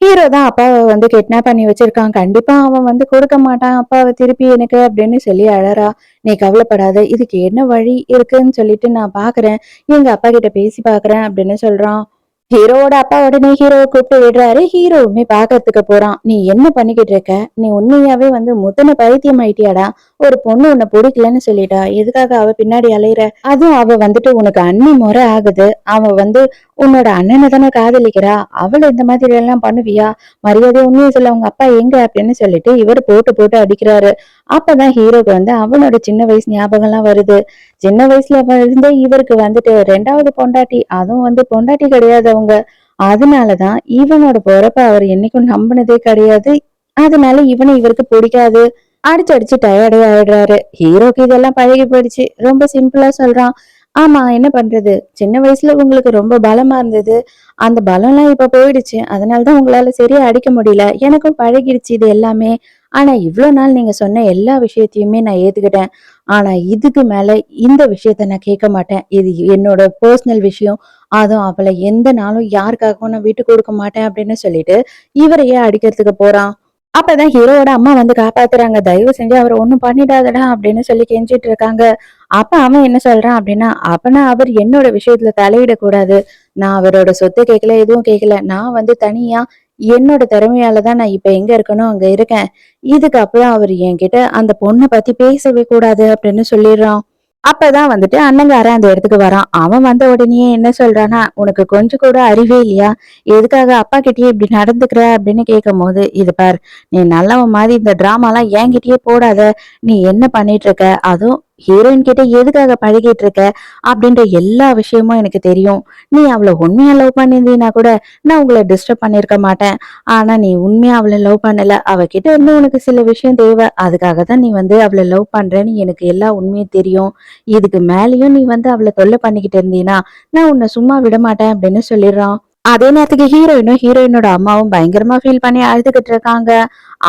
ஹீரோ தான் அப்பாவை வந்து கிட்னாப் பண்ணி வச்சிருக்கான், கண்டிப்பா அவன் வந்து கொடுக்க மாட்டான் அப்பாவை திருப்பி எனக்கு அப்படின்னு சொல்லி அழறா. நீ கவலைப்படாத, இதுக்கு என்ன வழி இருக்குன்னு சொல்லிட்டு நான் பாக்குறேன், எங்க அப்பா கிட்ட பேசி பாக்குறேன் அப்படின்னு சொல்றான். ஹீரோவோட அப்பா உடனே ஹீரோவை கூப்பிட்டு விடுறாரு. ஹீரோவுமே பாக்கிறதுக்கு போறான். நீ என்ன பண்ணிக்கிட்டு இருக்க, நீ உண்மையாவே வந்து முத்தன பைத்தியம் ஆயிட்டியாடா, ஒரு பொண்ணு உன்னை பிடிக்கலன்னு சொல்லிட்டா, எதுக்காக அவ பின்னாடி அலையிற, அதுவும் அவ வந்துட்டு உனக்கு அண்ணி முறை ஆகுது, அவ வந்து உன்னோட அண்ணனை தானே காதலிக்கிறா, அவளை இந்த மாதிரி எல்லாம் பண்ணுவியா, மரியாதை உண்மையை சொல்ல, உங்க அப்பா எங்க அப்படின்னு சொல்லிட்டு இவர் போட்டு போட்டு அடிக்கிறாரு. அப்பதான் ஹீரோக்கு வந்து அவனோட சின்ன வயசு ஞாபகம் எல்லாம் வருது. சின்ன வயசுல இருந்தே இவருக்கு வந்துட்டு ரெண்டாவது பொண்டாட்டி, அதுவும் வந்து பொண்டாட்டி கிடையாது அவங்க, அதனாலதான் இவனோட பொறப்ப அவர் என்னைக்கும் நம்பினதே கிடையாது. அதனால இவனை இவருக்கு பிடிக்காது. அடிச்சு அடிச்சு டயர்டே ஆயிடுறாரு. ஹீரோக்கு இதெல்லாம் பழகி போயிடுச்சு. ரொம்ப சிம்பிளா சொல்றான். ஆமா, என்ன பண்றது, சின்ன வயசுல உங்களுக்கு ரொம்ப பலமா இருந்தது, அந்த பலம்லாம் இப்ப போயிடுச்சு, அதனாலதான் உங்களால சரியா அடிக்க முடியல, எனக்கும் பழகிடுச்சு இது எல்லாமே. ஆனா இவ்வளவு நாள் நீங்க சொன்ன எல்லா விஷயத்தையுமே நான் ஏத்துக்கிட்டேன். ஆனா இதுக்கு மேல இந்த விஷயத்த நான் கேட்க மாட்டேன். இது என்னோட பர்சனல் விஷயம். அதுவும் அவளை எந்த நாளும் யாருக்காகவும் நான் விட்டு கொடுக்க மாட்டேன் அப்படின்னு சொல்லிட்டு இவரையே அடிக்கிறதுக்கு போறான். அப்பதான் ஹீரோவோட அம்மா வந்து காப்பாத்துறாங்க. தயவு செஞ்சு அவர் ஒண்ணும் பண்ணிடாதடா அப்படின்னு சொல்லி கெஞ்சிட்டு இருக்காங்க. அப்ப அவன் என்ன சொல்றான் அப்படின்னா, அப்பனா அவர் என்னோட விஷயத்துல தலையிடக்கூடாது, நான் அவரோட சொத்து கேட்கல, எதுவும் கேட்கல, நான் வந்து தனியா என்னோட திறமையாலதான் நான் இப்ப எங்க இருக்கணும் அங்க இருக்கேன், இதுக்கப்புறம் அவர் என்கிட்ட அந்த பொண்ணை பத்தி பேசவே கூடாது அப்படின்னு சொல்லிடுறான். அப்பதான் வந்துட்டு அண்ணங்காரன் அந்த இடத்துக்கு வரான். அவன் வந்த உடனே என்ன சொல்றான்னா, உனக்கு கொஞ்சம் கூட அறிவே இல்லையா, எதுக்காக அப்பா கிட்டயே இப்படி நடந்துக்கிற அப்படின்னு கேட்கும் போது, இது பார், நீ நல்லவன் மாதிரி இந்த டிராமாலாம் என்கிட்டயே போடாத, நீ என்ன பண்ணிட்டு இருக்க, அதுவும் ஹீரோயின் கிட்ட எதுக்காக பழகிட்டு இருக்க அப்படின்ற எல்லா விஷயமும் எனக்கு தெரியும். நீ அவளை உண்மையா லவ் பண்ணியிருந்தீனா கூட நான் உங்களை டிஸ்டர்ப் பண்ணிருக்க மாட்டேன். ஆனா நீ உண்மையா அவளை லவ் பண்ணல, அவகிட்ட இருந்து உனக்கு சில விஷயம் தேவை, அதுக்காக தான் நீ வந்து அவளை லவ் பண்றேன்னு எனக்கு எல்லா உண்மையும் தெரியும். இதுக்கு மேலயும் நீ வந்து அவளை தொல்லை பண்ணிக்கிட்டு இருந்தீனா நான் உன்னை சும்மா விட மாட்டேன் அப்படின்னு சொல்லிடுறான். அதே நேரத்துக்கு ஹீரோயினும் ஹீரோயினோட அம்மாவும் பயங்கரமா ஃபீல் பண்ணி அழுதுகிட்டு இருக்காங்க.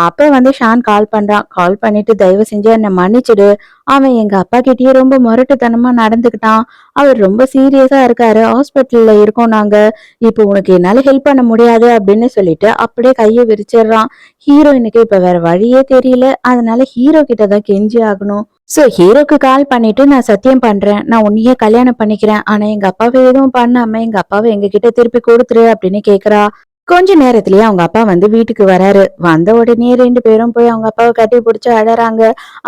அப்ப வந்து ஷான் கால் பண்றான். கால் பண்ணிட்டு தயவு செஞ்சு என்னை மன்னிச்சிடு, அவன் எங்க அப்பா கிட்டயே ரொம்ப முரட்டுத்தனமா நடந்துக்கிட்டான், அவர் ரொம்ப சீரியஸா இருக்காரு, ஹாஸ்பிட்டல்ல இருக்கோம் நாங்க, இப்போ உனக்கு என்னால ஹெல்ப் பண்ண முடியாது அப்படின்னு சொல்லிட்டு அப்படியே கையை விரிச்சிடுறான். ஹீரோயினுக்கு இப்ப வேற வழியே தெரியல, அதனால ஹீரோ கிட்டதான் கெஞ்சி ஆகணும். சோ ஹீரோக்கு கால் பண்ணிட்டு, நான் சத்தியம் பண்றேன், நான் உன்னையே கல்யாணம் பண்ணிக்கிறேன், ஆனா எங்க அப்பாவை எதுவும் பண்ணாம எங்க அப்பாவை எங்க கிட்ட திருப்பி கொடுத்துரு அப்படின்னு கேக்குறா. கொஞ்ச நேரத்திலேயே அவங்க அப்பா வந்து வீட்டுக்கு வராரு. வந்த உடனே ரெண்டு பேரும் போய் அவங்க அப்பாவை கட்டி பிடிச்சு அழறாங்க.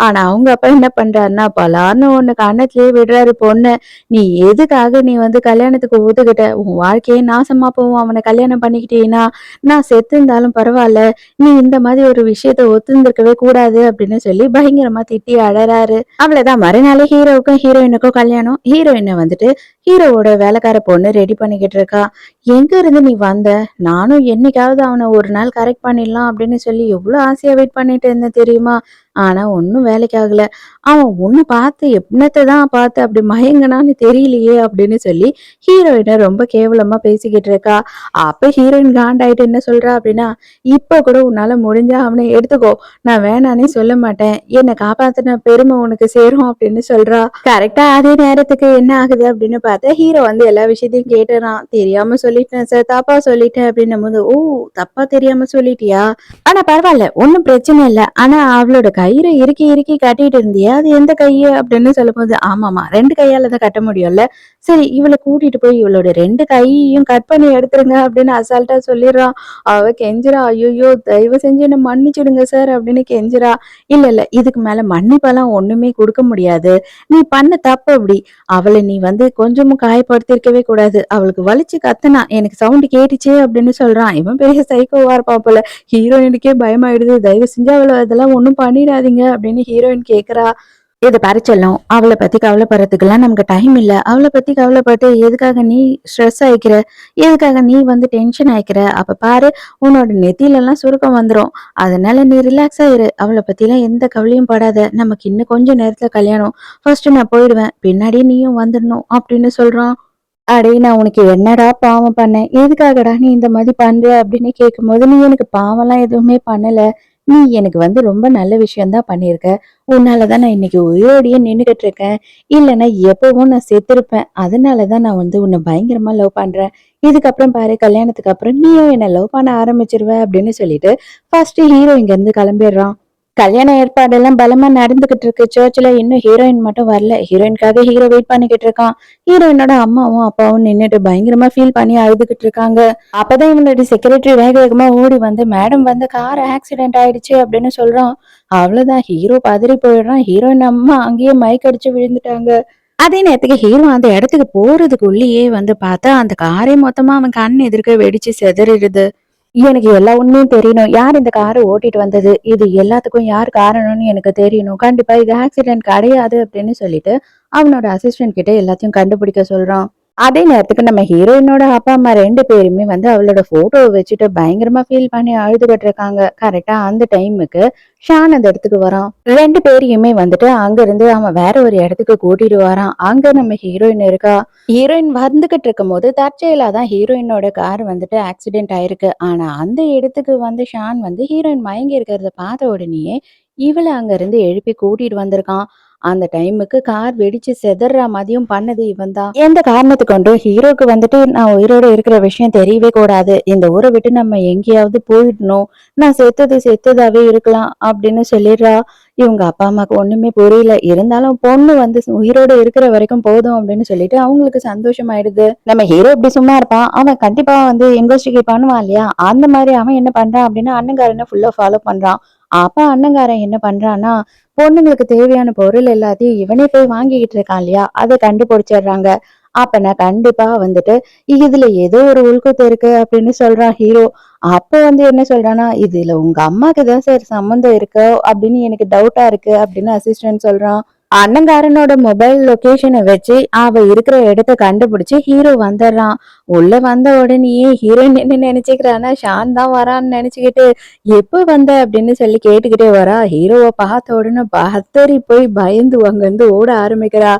ஆனா அவங்க அப்பா என்ன பண்றாருன்னா, பலார்னு ஒண்ணு கண்ணத்திலேயே விடுறாரு பொண்ணு. நீ எதுக்காக நீ வந்து கல்யாணத்துக்கு ஒத்துக்கிட்ட, உன் வாழ்க்கையே நாசமா போகும் அவனை கல்யாணம் பண்ணிக்கிட்டீன்னா, நான் செத்து இருந்தாலும் பரவாயில்ல, நீ இந்த மாதிரி ஒரு விஷயத்த ஒத்துந்திருக்கவே கூடாது அப்படின்னு சொல்லி பயங்கரமா திட்டி அழறாரு. அவ்வளவுதான், மறுநாளே ஹீரோவுக்கும் ஹீரோயினுக்கும் கல்யாணம். ஹீரோயினை வந்துட்டு ஹீரோவோட வேலைக்கார பொண்ணு ரெடி பண்ணிக்கிட்டு இருக்கா. எங்க இருந்து நீ வந்த, நானும் என்னைக்காவது அவனை ஒரு நாள் கரெக்ட் பண்ணிடலாம் அப்படின்னு சொல்லி எவ்வளவு ஆசையா வெயிட் பண்ணிட்டு இருந்தேன் தெரியுமா, ஆனா ஒன்னும் வேலைக்கு ஆகல, அவன் உன்னை பார்த்து எப்பனத்தை தான் பார்த்து அப்படி மயங்கனான்னு தெரியலையே அப்படின்னு சொல்லி ஹீரோயினை ரொம்ப கேவலமா பேசிக்கிட்டு இருக்கா. அப்ப ஹீரோயின் காண்டாயிட்டு என்ன சொல்றா அப்படின்னா, இப்ப கூட உன்னால முடிஞ்சா அவனை எடுத்துக்கோ, நான் வேணானே சொல்ல மாட்டேன், என்னை காப்பாத்தின பெருமை உனக்கு சேரும் அப்படின்னு சொல்றா. கரெக்டா அதே நேரத்துக்கு என்ன ஆகுது அப்படின்னு பார்த்தா ஹீரோ வந்து எல்லா விஷயத்தையும் கேட்டுறான். தெரியாம சொல்லிட்டேன் சார், தப்பா சொல்லிட்டேன் அப்படின்னும் போது, ஓ தப்பா தெரியாம சொல்லிட்டியா, ஆனா பரவாயில்ல, ஒன்னும் பிரச்சனை இல்லை, ஆனா அவளோட கயிறை இறுக்கி இறுக்கி கட்டிட்டு இருந்தியா, அது எந்த கையு அப்படின்னு சொல்லும் போது, ஆமாமா ரெண்டு கையால தான் கட்ட முடியும்ல, சரி இவளை கூட்டிட்டு போய் இவளோட ரெண்டு கையையும் கட் பண்ணி எடுத்துருங்க அப்படின்னு அசால்ட்டா சொல்லிடுறான். அவ கெஞ்சுறா, ஐயோ தயவு செஞ்சு என்ன மன்னிச்சிடுங்க சார் அப்படின்னு கெஞ்சுறா. இல்ல இல்ல, இதுக்கு மேல மன்னிப்பெல்லாம் ஒண்ணுமே கொடுக்க முடியாது, நீ பண்ண தப்பு அப்படி, அவளை நீ வந்து கொஞ்சமும் காயப்படுத்திருக்கவே கூடாது, அவளுக்கு வலிச்சு கத்துனா எனக்கு சவுண்ட் கேட்டுச்சே அப்படின்னு சொல்றான். இவன் பெரிய சைக்கோவா இருப்பான் போல. ஹீரோயினுக்கே பயமாயிடுது. தயவு செஞ்சு அவளை அதெல்லாம் ஒண்ணும் பண்ணிடாதீங்க அப்படின்னு ஹீரோயின் கேக்குறா. இதை பறிச்செல்லாம் அவளை பத்தி கவலைப்படுறதுக்கெல்லாம் நமக்கு டைம் இல்ல, அவளை பத்தி கவலைப்பட்டு எதுக்காக நீ ஸ்ட்ரெஸ் ஆயிக்கிற, எதுக்காக நீ வந்து டென்ஷன் ஆயிக்கிற, அப்ப பாரு உன்னோட நெத்தியில எல்லாம் சுருக்கம் வந்துரும், அதனால நீ ரிலாக்ஸ் ஆயிரு, அவளை பத்தி எல்லாம் எந்த கவலையும் படாத, நமக்கு இன்னும் கொஞ்ச நேரத்துல கல்யாணம், ஃபர்ஸ்ட் நான் போயிடுவேன், பின்னாடியே நீயும் வந்துடணும் அப்படின்னு சொல்றான். அடே நான் உனக்கு என்னடா பாவம் பண்ணேன், எதுக்காகடா நீ இந்த மாதிரி பண்ற அப்படின்னு கேட்கும் போது, நீ எனக்கு பாவம்லாம் எதுவுமே பண்ணல, நீ எனக்கு வந்து ரொம்ப நல்ல விஷயம் தான் பண்ணியிருக்க. உன்னாலதான் நான் இன்னைக்கு உயிரோடயே நின்னுகிட்டு இருக்கேன். இல்லைன்னா எப்பவும் நான் செத்திருப்பேன். அதனாலதான் நான் வந்து உன்னை பயங்கரமா லவ் பண்றேன். இதுக்கப்புறம் பாரு, கல்யாணத்துக்கு அப்புறம் நீயும் என்ன லவ் பண்ண ஆரம்பிச்சிருவ அப்படின்னு சொல்லிட்டு ஃபர்ஸ்ட் ஹீரோ இங்க இருந்து கிளம்பிடுறான். கல்யாண ஏற்பாடெல்லாம் பலமா நடந்துகிட்டு இருக்கு சர்ச்ல. இன்னும் ஹீரோயின் மட்டும் வரல. ஹீரோயின்காக ஹீரோ வெயிட் பண்ணிக்கிட்டு இருக்கான். ஹீரோயினோட அம்மாவும் அப்பாவும் நின்னுட்டு பயங்கரமா ஃபீல் பண்ணி அழுதுகிட்டு இருக்காங்க. அப்பதான் இவனுடைய செக்ரட்டரி வேக வேகமா ஓடி வந்து, மேடம் வந்து கார் ஆக்சிடென்ட் ஆயிடுச்சு அப்படின்னு சொல்றான். அவ்வளவுதான், ஹீரோ பதறி போயிடுறான். ஹீரோயின் அம்மா அங்கேயே மயக்க அடிச்சு விழுந்துட்டாங்க. அதே நேரத்துக்கு ஹீரோ அந்த இடத்துக்கு போறதுக்குள்ளேயே வந்து பார்த்தா அந்த காரே மொத்தமா அவன் கண் எதிர்க்க வெடிச்சு சிதறிடுது. எனக்கு எல்லா உண்மையும் தெரியணும். யார் இந்த காரை ஓட்டிட்டு வந்தது? இது எல்லாத்துக்கும் யார் காரணம்னு எனக்கு தெரியணும். கண்டிப்பா இது ஆக்சிடென்ட் கிடையாது அப்படின்னு சொல்லிட்டு அவனோட அசிஸ்டன்ட் கிட்ட எல்லாத்தையும் கண்டுபிடிக்க சொல்றான். அதே நேரத்துக்கு நம்ம ஹீரோயினோட அப்பா அம்மா 2 பேருமே வந்து அவளோட போட்டோவை வச்சுட்டு பயங்கரமா ஃபீல் பண்ணி அழுதுகிட்டு இருக்காங்க. கரெக்டா அந்த டைமுக்கு ஷான் அந்த இடத்துக்கு வரான். 2 பேரையுமே வந்துட்டு அங்க இருந்து அவன் வேற ஒரு இடத்துக்கு கூட்டிட்டு வரான். அங்க நம்ம ஹீரோயின் இருக்கா. ஹீரோயின் வந்துகிட்டு இருக்கும் போது தற்செயலா தான் ஹீரோயினோட கார் வந்துட்டு ஆக்சிடென்ட் ஆயிருக்கு. ஆனா அந்த இடத்துக்கு வந்து ஷான் வந்து ஹீரோயின் மயங்கி இருக்கிறத பார்த்த உடனேயே இவளை அங்க இருந்து எழுப்பி கூட்டிட்டு வந்திருக்கான். அந்த டைமுக்கு கார் வெடிச்சு செதற மாதிரியும் பண்ணது இவன் தான். எந்த காரணத்தை கொண்டும் ஹீரோக்கு வந்துட்டு நான் உயிரோட இருக்கிற விஷயம் தெரியவே கூடாது. இந்த ஊரை விட்டு நம்ம எங்கேயாவது போயிடணும். நான் செத்தது செத்ததாவே இருக்கலாம் அப்படின்னு சொல்லிடுறா. இவங்க அப்பா அம்மாக்கு ஒண்ணுமே புரியல. இருந்தாலும் பொண்ணு வந்து உயிரோட இருக்கிற வரைக்கும் போதும் அப்படின்னு சொல்லிட்டு அவங்களுக்கு சந்தோஷமாயிடுது. நம்ம ஹீரோ இப்படி சும்மா இருப்பான்? அவன் கண்டிப்பா வந்து இன்வெஸ்டிகேட் பண்ணுவான் இல்லையா? அந்த மாதிரி அவன் என்ன பண்றான் அப்படின்னா அண்ணங்காரனை ஃபுல்லா ஃபாலோ பண்றான். அப்ப அண்ணங்காரன் என்ன பண்றான்னா, பொண்ணுங்களுக்கு தேவையான பொருள் எல்லாத்தையும் இவனே போய் வாங்கிக்கிட்டு இருக்கான் இல்லையா? அதை கண்டுபிடிச்சிடுறாங்க. அப்ப நான் கண்டிப்பா வந்துட்டு இதுல ஏதோ ஒரு உள்குத்து இருக்கு அப்படின்னு சொல்றான் ஹீரோ. அப்ப வந்து என்ன சொல்றான்னா, இதுல உங்க அம்மாக்கு தான் சார் சம்மந்தம் இருக்கு அப்படின்னு எனக்கு டவுட்டா இருக்கு அப்படின்னு அசிஸ்டன்ட் சொல்றான். அண்ணங்காரனோட மொபைல் லொகேஷனை வச்சு அவ இருக்கிற இடத்த கண்டுபிடிச்சு ஹீரோ வந்துடுறான். உள்ள வந்த உடனேயே ஹீரோயின் என்ன நினைச்சுக்கிறான்னா ஷான் தான் வரான்னு நினைச்சுக்கிட்டு, எப்ப வந்த அப்படின்னு சொல்லி கேட்டுக்கிட்டே வரா. ஹீரோவை பார்த்த உடனே பதறி போய் பயந்து அங்கிருந்து ஓட ஆரம்பிக்கிறா.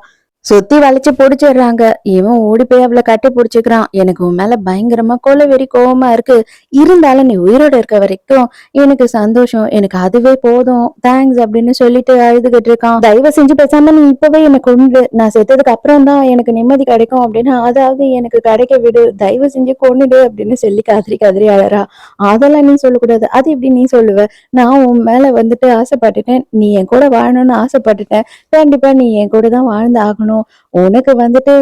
சுத்தி வளைச்சு புடிச்சிடுறாங்க. இவன் ஓடி போய் அவளை கட்டி புடிச்சுக்கிறான். எனக்கு உன் மேல பயங்கரமா கொலை வெறி கோவமா இருக்கு. இருந்தாலும் நீ உயிரோட இருக்க வரைக்கும் எனக்கு சந்தோஷம். எனக்கு அதுவே போதும். தேங்க்ஸ் அப்படின்னு சொல்லிட்டு அழுதுகிட்டு இருக்கான். தயவு செஞ்சு பேசாம நீ இப்பவே எனக்கு கொண்டு, நான் செத்ததுக்கு அப்புறம் தான் எனக்கு நிம்மதி கிடைக்கும் அப்படின்னு, அதாவது எனக்கு கிடைக்க விடு. தயவு செஞ்சு கொன்னுடு அப்படின்னு சொல்லி கதறி கதறி அழறா. அதெல்லாம் நீ சொல்லக்கூடாது. அது எப்படி நீ சொல்லுவ? நான் உன் மேல வந்துட்டு ஆசைப்பட்டுட்டேன். நீ என் கூட வாழணும்னு ஆசைப்பட்டுட்டேன். கண்டிப்பா நீ என் கூட தான் வாழ்ந்து ஆகணும். உனக்கு வந்துட்டு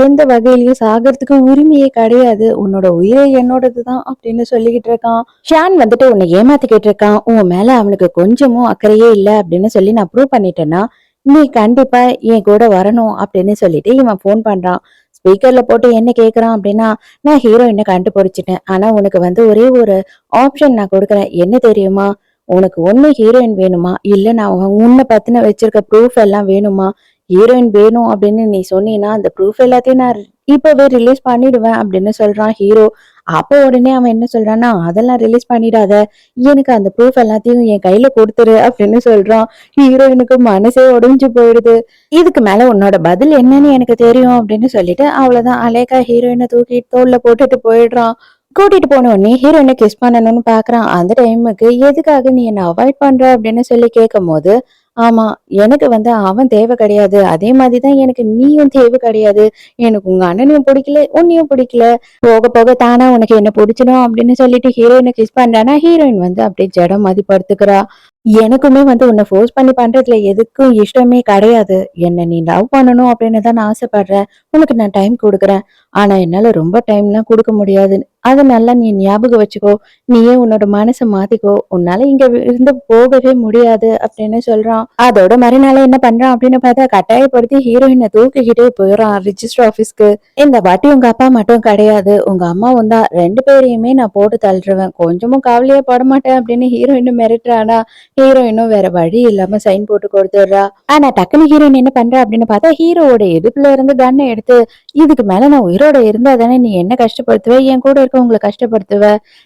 எந்த வகையிலயும் சாகிறதுக்கு உரிமையே கிடையாது. உன்னோட உயிரை என்னோடதுதான் அப்படின்னு சொல்லிக்கிட்டு இருக்கான். ஷான் வந்துட்டு உன்னை ஏமாத்திக்கிட்டு இருக்கான். உன் மேல அவனுக்கு கொஞ்சமும் அக்கறையே இல்லை அப்படின்னு சொல்லி நான் ப்ரூவ் பண்ணிட்டேன்னா நீ கண்டிப்பா என் கூட வரணும் அப்படின்னு சொல்லிட்டு இவன் போன் பண்றான். ஸ்பீக்கர்ல போட்டு என்ன கேக்குறான் அப்படின்னா, நான் ஹீரோயினை கண்டுபிடிச்சிட்டேன். ஆனா உனக்கு வந்து ஒரே ஒரு ஆப்ஷன் நான் கொடுக்குறேன். என்ன தெரியுமா? உனக்கு ஒண்ணு ஹீரோயின் வேணுமா? இல்ல நான் உன்னை பத்தின வச்சிருக்க ப்ரூஃப் எல்லாம் வேணுமா? ஹீரோயின் வேணும் அப்படின்னு நீ சொன்னீன்னா அந்த ப்ரூஃப் எல்லாத்தையும் நான் இப்பவே ரிலீஸ் பண்ணிடுவேன் அப்படின்னு சொல்றான் ஹீரோ. அப்போ உடனே அவன் என்ன சொல்றான்னா, அதெல்லாம் ரிலீஸ் பண்ணிடாத, எனக்கு அந்த ப்ரூஃப் எல்லாத்தையும் என் கையில கொடுத்துரு அப்படின்னு சொல்றான். ஹீரோயினுக்கு மனசே உடைஞ்சு போயிடுது. இதுக்கு மேல உன்னோட பதில் என்னன்னு எனக்கு தெரியும் அப்படின்னு சொல்லிட்டு அவ்வளவுதான், அலேக்கா ஹீரோயினை தூக்கி தோல்ல போட்டுட்டு போயிடுறான். கூட்டிட்டு போன உடனே ஹீரோயினை கிஸ் பண்ணணும்னு பாக்குறான். அந்த டைமுக்கு எதுக்காக நீ என்ன அவாய்ட் பண்ற அப்படின்னு சொல்லி கேட்கும் போது, ஆமா, எனக்கு வந்து அவன் தேவை கிடையாது. அதே மாதிரிதான் எனக்கு நீயும் தேவை கிடையாது. எனக்கு உங்க அண்ணனையும் பிடிக்கல, உன்னையும் பிடிக்கல. போக போக தானா உனக்கு என்ன பிடிச்சிடும் அப்படின்னு சொல்லிட்டு ஹீரோயினை கிஸ் பண்றானா, ஹீரோயின் வந்து அப்படியே ஜடம் மாதிரி படுத்துக்கிறா. எனக்குமே வந்து உன்னை ஃபோர்ஸ் பண்ணி பண்றதுல எதுக்கும் இஷ்டமே கிடையாது. என்ன நீ லவ் பண்ணணும் அப்படின்னு தான் நான் ஆசைப்படுறேன். உனக்கு நான் டைம் கொடுக்குறேன். ஆனா என்னால ரொம்ப டைம்லாம் கொடுக்க முடியாது. அதை நல்லா நீ ஞாபகம் வச்சுக்கோ. நீயே உன்னோட மனசை மாத்திக்கோ. உன்னால இங்க இருந்து போகவே முடியாது அப்படின்னு சொல்றான். அதோட மறுநாள் என்ன பண்றான் அப்படின்னு பார்த்தா, கட்டாயப்படுத்தி ஹீரோயினை தூக்கிக்கிட்டே போயிடறான் ரிஜிஸ்டர் ஆபீஸ்க்கு. இந்த வாட்டி உங்க அப்பா மட்டும் கிடையாது, உங்க அம்மாவும் தான். 2 பேரையுமே நான் போட்டு தள்ளுருவேன். கொஞ்சமும் கவலையே பட மாட்டேன் அப்படின்னு ஹீரோயின் மிரட்டுறானா. ஹீரோயினும் வேற வழி இல்லாம சைன் போட்டு கொடுத்துடுறா. ஆனா டக்குனு ஹீரோயின் என்ன பண்றா அப்படின்னு பார்த்தா, ஹீரோவோட இடுப்புல இருந்து கன்னை எடுத்து, இதுக்கு மேல நான் உயிரோட இருந்தா தானே நீ என்ன கஷ்டப்படுத்துவ, என் கூட இருக்கவங்கள கஷ்டப்படுத்துவ?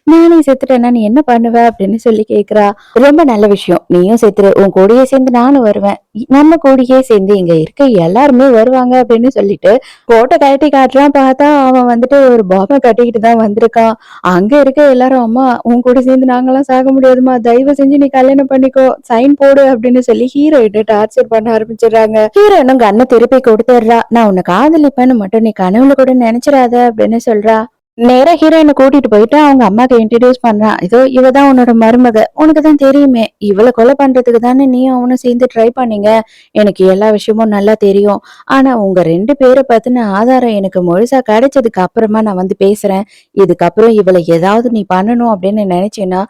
நானே செத்துட்டேன்னா நீ என்ன பண்ணுவ? அப்படின்னு சொல்லி கேட்கிறா. ரொம்ப நல்ல விஷயம். நீயும் செத்துரு. உன் கூடயே சேர்ந்து நானும் வருவேன். நம்ம கூடயே சேர்ந்து இங்க இருக்க எல்லாருமே வருவாங்க அப்படின்னு சொல்லிட்டு கோட்டை கழட்டி காட்டுறான். பார்த்தா அவன் வந்துட்டு ஒரு பாம்ப கட்டிக்கிட்டு தான் வந்திருக்கான். அங்க இருக்க எல்லாரும், "அம்மா உன் கூட சேர்ந்து நாங்கலாம் சாக முடியாதும்மா. தயவு செஞ்சு நீ கல்யாணம் பண்ணிக்கோ. சைன் போடு" அப்படின்னு சொல்லி ஹீரோயின டார்ச்சர் பண்ண ஆரம்பிச்சுடுறாங்க. ஹீரோயினும் கண்ண திருப்பி கொடுத்துடுறா. "நான் உன்னை காதலிப்பேன்னு மட்டும் நீ கனவுல கூட நினைச்சிராத" அப்படின்னு சொல்றா. நேரா ஹீரோயின கூட்டிட்டு போயிட்டு அவங்க அம்மாக்கு இன்ட்ரடியூஸ் பண்றான். "இதோ இவ தான் உன்னோட மருமக. உனக்கு தான் தெரியுமே. இவள கொலை பண்றதுக்கு தானே நீயும் அவனும் சேர்ந்து ட்ரை பண்ணீங்க. எனக்கு எல்லா விஷயமும் நல்லா தெரியும். ஆனா உங்க 2 பேர பத்தின ஆதாரம் எனக்கு முழுசா கிடைச்சதுக்கு அப்புறமா நான் வந்து பேசுறேன். இதுக்கப்புறம் இவள ஏதாவது நீ பண்ணணும் அப்படின்னு நினைச்சேன்னா,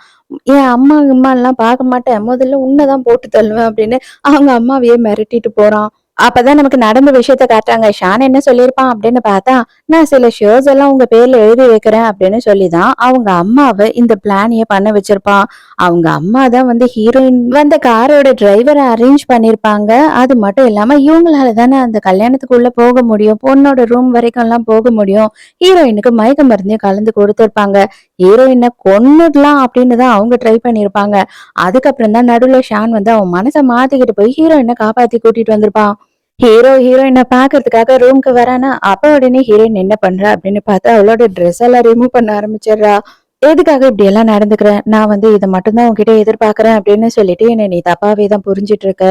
என் அம்மாலாம் பார்க்க மாட்டேன். முதல்ல உன்ன தான் போட்டு தள்ளுவேன்" அப்படின்னு அவங்க அம்மாவையே மிரட்டிட்டு போறான். அப்பதான் நமக்கு நடந்த விஷயத்த காட்டுறாங்க. ஷான் என்ன சொல்லியிருப்பான் அப்படின்னு பார்த்தா, "நான் சில ஷேர்ஸ் எல்லாம் உங்க பேர்ல எழுதி வைக்கிறேன்" அப்படின்னு சொல்லிதான் அவங்க அம்மாவ இந்த பிளானையே பண்ண வச்சிருப்பான். அவங்க அம்மா தான் வந்து ஹீரோயின் வந்த காரோட டிரைவரை அரேஞ்ச் பண்ணிருப்பாங்க. அது மட்டும் இல்லாம இவங்களால தானே அந்த கல்யாணத்துக்குள்ள போக முடியும். பொண்ணோட ரூம் வரைக்கும் எல்லாம் போக முடியும். ஹீரோயினுக்கு மயக்க மருந்தையும் கலந்து கொடுத்திருப்பாங்க. ஹீரோயினை கொன்னுடலாம் அப்படின்னு தான் அவங்க ட்ரை பண்ணிருப்பாங்க. அதுக்கப்புறம் தான் நடுவுல ஷான் வந்து அவன் மனசை மாத்திக்கிட்டு போய் ஹீரோயினை காப்பாத்தி கூட்டிட்டு வந்திருப்பான். ஹீரோயின பாக்குறதுக்காக ரூம்க்கு வரானா, அப்ப உடனே ஹீரோயின் என்ன பண்றா அப்படின்னு பார்த்தா அவளோட ட்ரெஸ் எல்லாம் ரிமூவ் பண்ண ஆரம்பிச்சிடுறா. "எதுக்காக இப்படி எல்லாம் நடந்துக்கிறேன்? நான் வந்து இதை மட்டும்தான் உன்கிட்ட எதிர்பார்க்கறேன்" அப்படின்னு சொல்லிட்டு என்ன நீ தப்பாவே தான் புரிஞ்சிட்டு இருக்க.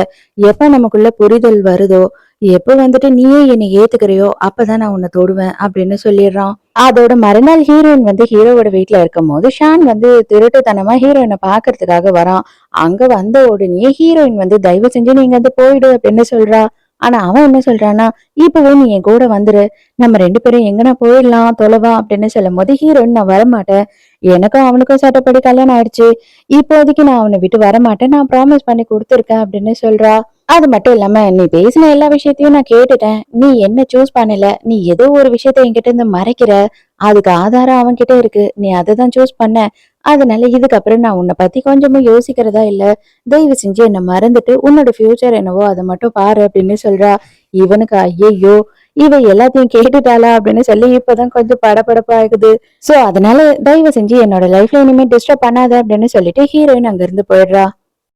எப்ப நமக்குள்ள புரிதல் வருதோ, எப்ப வந்துட்டு நீயே என்னை ஏத்துக்கிறியோ அப்பதான் நான் உன்னை தொடுவேன் அப்படின்னு சொல்லிடுறான். அதோட மறுநாள் ஹீரோயின் வந்து ஹீரோவோட வீட்டுல இருக்கும் போது ஷான் வந்து திருட்டுத்தனமா ஹீரோயினை பாக்குறதுக்காக வரான். அங்க வந்த உடனே ஹீரோயின் வந்து தயவு செஞ்சு நீங்க வந்து போயிடு அப்படின்னு சொல்றா. ஆனா அவன் என்ன சொல்றான்னா, "இப்பவே நீ என் கூட வந்துரு. நம்ம 2 பேரும் எங்கனா போயிடலாம், தொலைவா" அப்படின்னு சொல்லும்போது ஹீரோயின், "நான் வரமாட்டேன். எனக்கும் அவனுக்கும் சட்டப்படி கல்யாணம் ஆயிடுச்சு. இப்போதைக்கு நான் அவனை விட்டு வரமாட்டேன். நான் ப்ராமிஸ் பண்ணி குடுத்துருக்கேன்" அப்படின்னு சொல்றா. அது மட்டும் இல்லாம, "நீ பேசின எல்லா விஷயத்தையும் நான் கேட்டுட்டேன். நீ என்ன சூஸ் பண்ணல. நீ ஏதோ ஒரு விஷயத்த என்கிட்ட இருந்து மறைக்கிற. அதுக்கு ஆதாரம் அவன்கிட்ட இருக்கு. நீ அததான் சூஸ் பண்ண. அதனால இதுக்கப்புறம் நான் உன்னை பத்தி கொஞ்சமும் யோசிக்கிறதா இல்ல. தயவு செஞ்சு என்ன மறந்துட்டு உன்னோட ஃபியூச்சர் என்னவோ அதை மட்டும் பாரு" அப்படின்னு சொல்றா. இவனுக்கு ஐயையோ, இவ எல்லாத்தையும் கேட்டுட்டாளா அப்படின்னு சொல்லி இப்பதான் கொஞ்சம் படபடப்பாகுது. சோ அதனால தயவு செஞ்சு என்னோட லைஃப்ல இனிமே டிஸ்டர்ப் பண்ணாத அப்படின்னு சொல்லிட்டு ஹீரோயின் அங்க இருந்து போயிடுறா.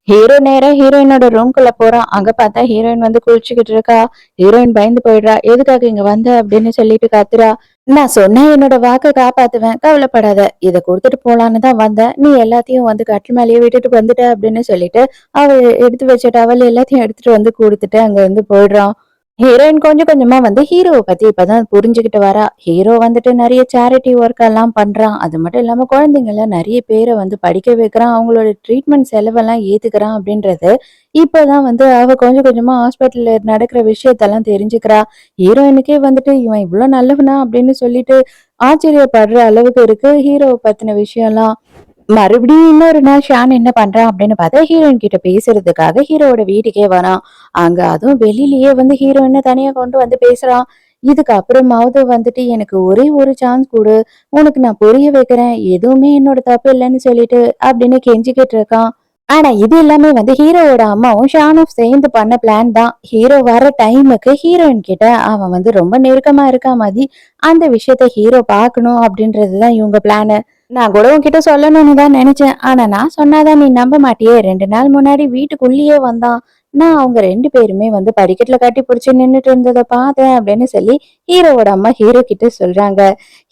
ஹீரோ நேரா ஹீரோயினோட ரூம்குள்ள போறான். அங்க பார்த்தா ஹீரோயின் வந்து குளிச்சுக்கிட்டு இருக்கா. ஹீரோயின் பயந்து போயிடுறா. "எதுக்காக இங்க வந்த?" அப்படின்னு சொல்லிட்டு கத்துறா. "நான் சொன்னா என்னோட வாக்க காப்பாத்துவேன். கவலைப்படாத. இத குடுத்துட்டு போலான்னு தான் வந்தேன். நீ எல்லாத்தையும் வந்து கட்டில் மேலேயே விட்டுட்டு வந்துட்ட" அப்படின்னு சொல்லிட்டு அவ எடுத்து வச்ச டவல் எல்லாத்தையும் எடுத்துட்டு வந்து குடுத்துட்டு அங்க இருந்து போயிடுறான். ஹீரோயின் கொஞ்சம் கொஞ்சமா வந்து ஹீரோவை பத்தி இப்பதான் புரிஞ்சுகிட்டு வரா. ஹீரோ வந்துட்டு நிறைய சேரிட்டி ஒர்க் எல்லாம் பண்றான். அது மட்டும் இல்லாம குழந்தைங்கள நிறைய பேரை வந்து படிக்க வைக்கிறான். அவங்களோட ட்ரீட்மெண்ட் செலவெல்லாம் ஏத்துக்கிறான் அப்படின்றது இப்பதான் வந்து அவ கொஞ்சம் கொஞ்சமா ஹாஸ்பிட்டல்ல நடக்கிற விஷயத்தெல்லாம் தெரிஞ்சுக்கிறா. ஹீரோயினுக்கே வந்துட்டு இவன் இவ்வளவு நல்லவனா அப்படின்னு சொல்லிட்டு ஆச்சரியப்படுற அளவுக்கு இருக்கு ஹீரோவை பத்தின விஷயம்லாம். மறுபடியும் இன்னொரு நாள் ஷான் என்ன பண்றான் அப்படின்னு பார்த்தா ஹீரோயின் கிட்ட பேசுறதுக்காக ஹீரோவோட வீட்டுக்கே வரான். அங்க அதுவும் வெளியிலயே வந்து ஹீரோயினை தனியா கொண்டு வந்து பேசுறான். "இதுக்கு அப்புறமாவது வந்துட்டு எனக்கு ஒரே ஒரு சான்ஸ் கொடு. உனக்கு நான் புரிய வைக்கிறேன். எதுவுமே என்னோட தப்பு இல்லைன்னு சொல்லிட்டு" அப்படின்னு கெஞ்சிக்கிட்டு இருக்கான். ஆனா இது எல்லாமே வந்து ஹீரோவோட அம்மாவும் ஷானும் சேர்ந்து பண்ண பிளான் தான். ஹீரோ வர டைமுக்கு ஹீரோயின் கிட்ட அவன் வந்து ரொம்ப நெருக்கமா இருக்கா மாதிரி அந்த விஷயத்த ஹீரோ பார்க்கணும் அப்படின்றதுதான் இவங்க பிளானு. "நான் கூட உன்கிட்ட சொல்லணும்னு தான் நினைச்சேன். ஆனா நான் சொன்னாதான் நீ நம்ப மாட்டியே. 2 நாள் முன்னாடி வீட்டுக்குள்ளேயே வந்தான். நான் அவங்க 2 பேருமே வந்து படிக்கட்டுல கட்டி பிடிச்சு நின்னுட்டு இருந்ததை பார்த்தேன்" அப்படின்னு சொல்லி ஹீரோவோட அம்மா ஹீரோ கிட்ட சொல்றாங்க.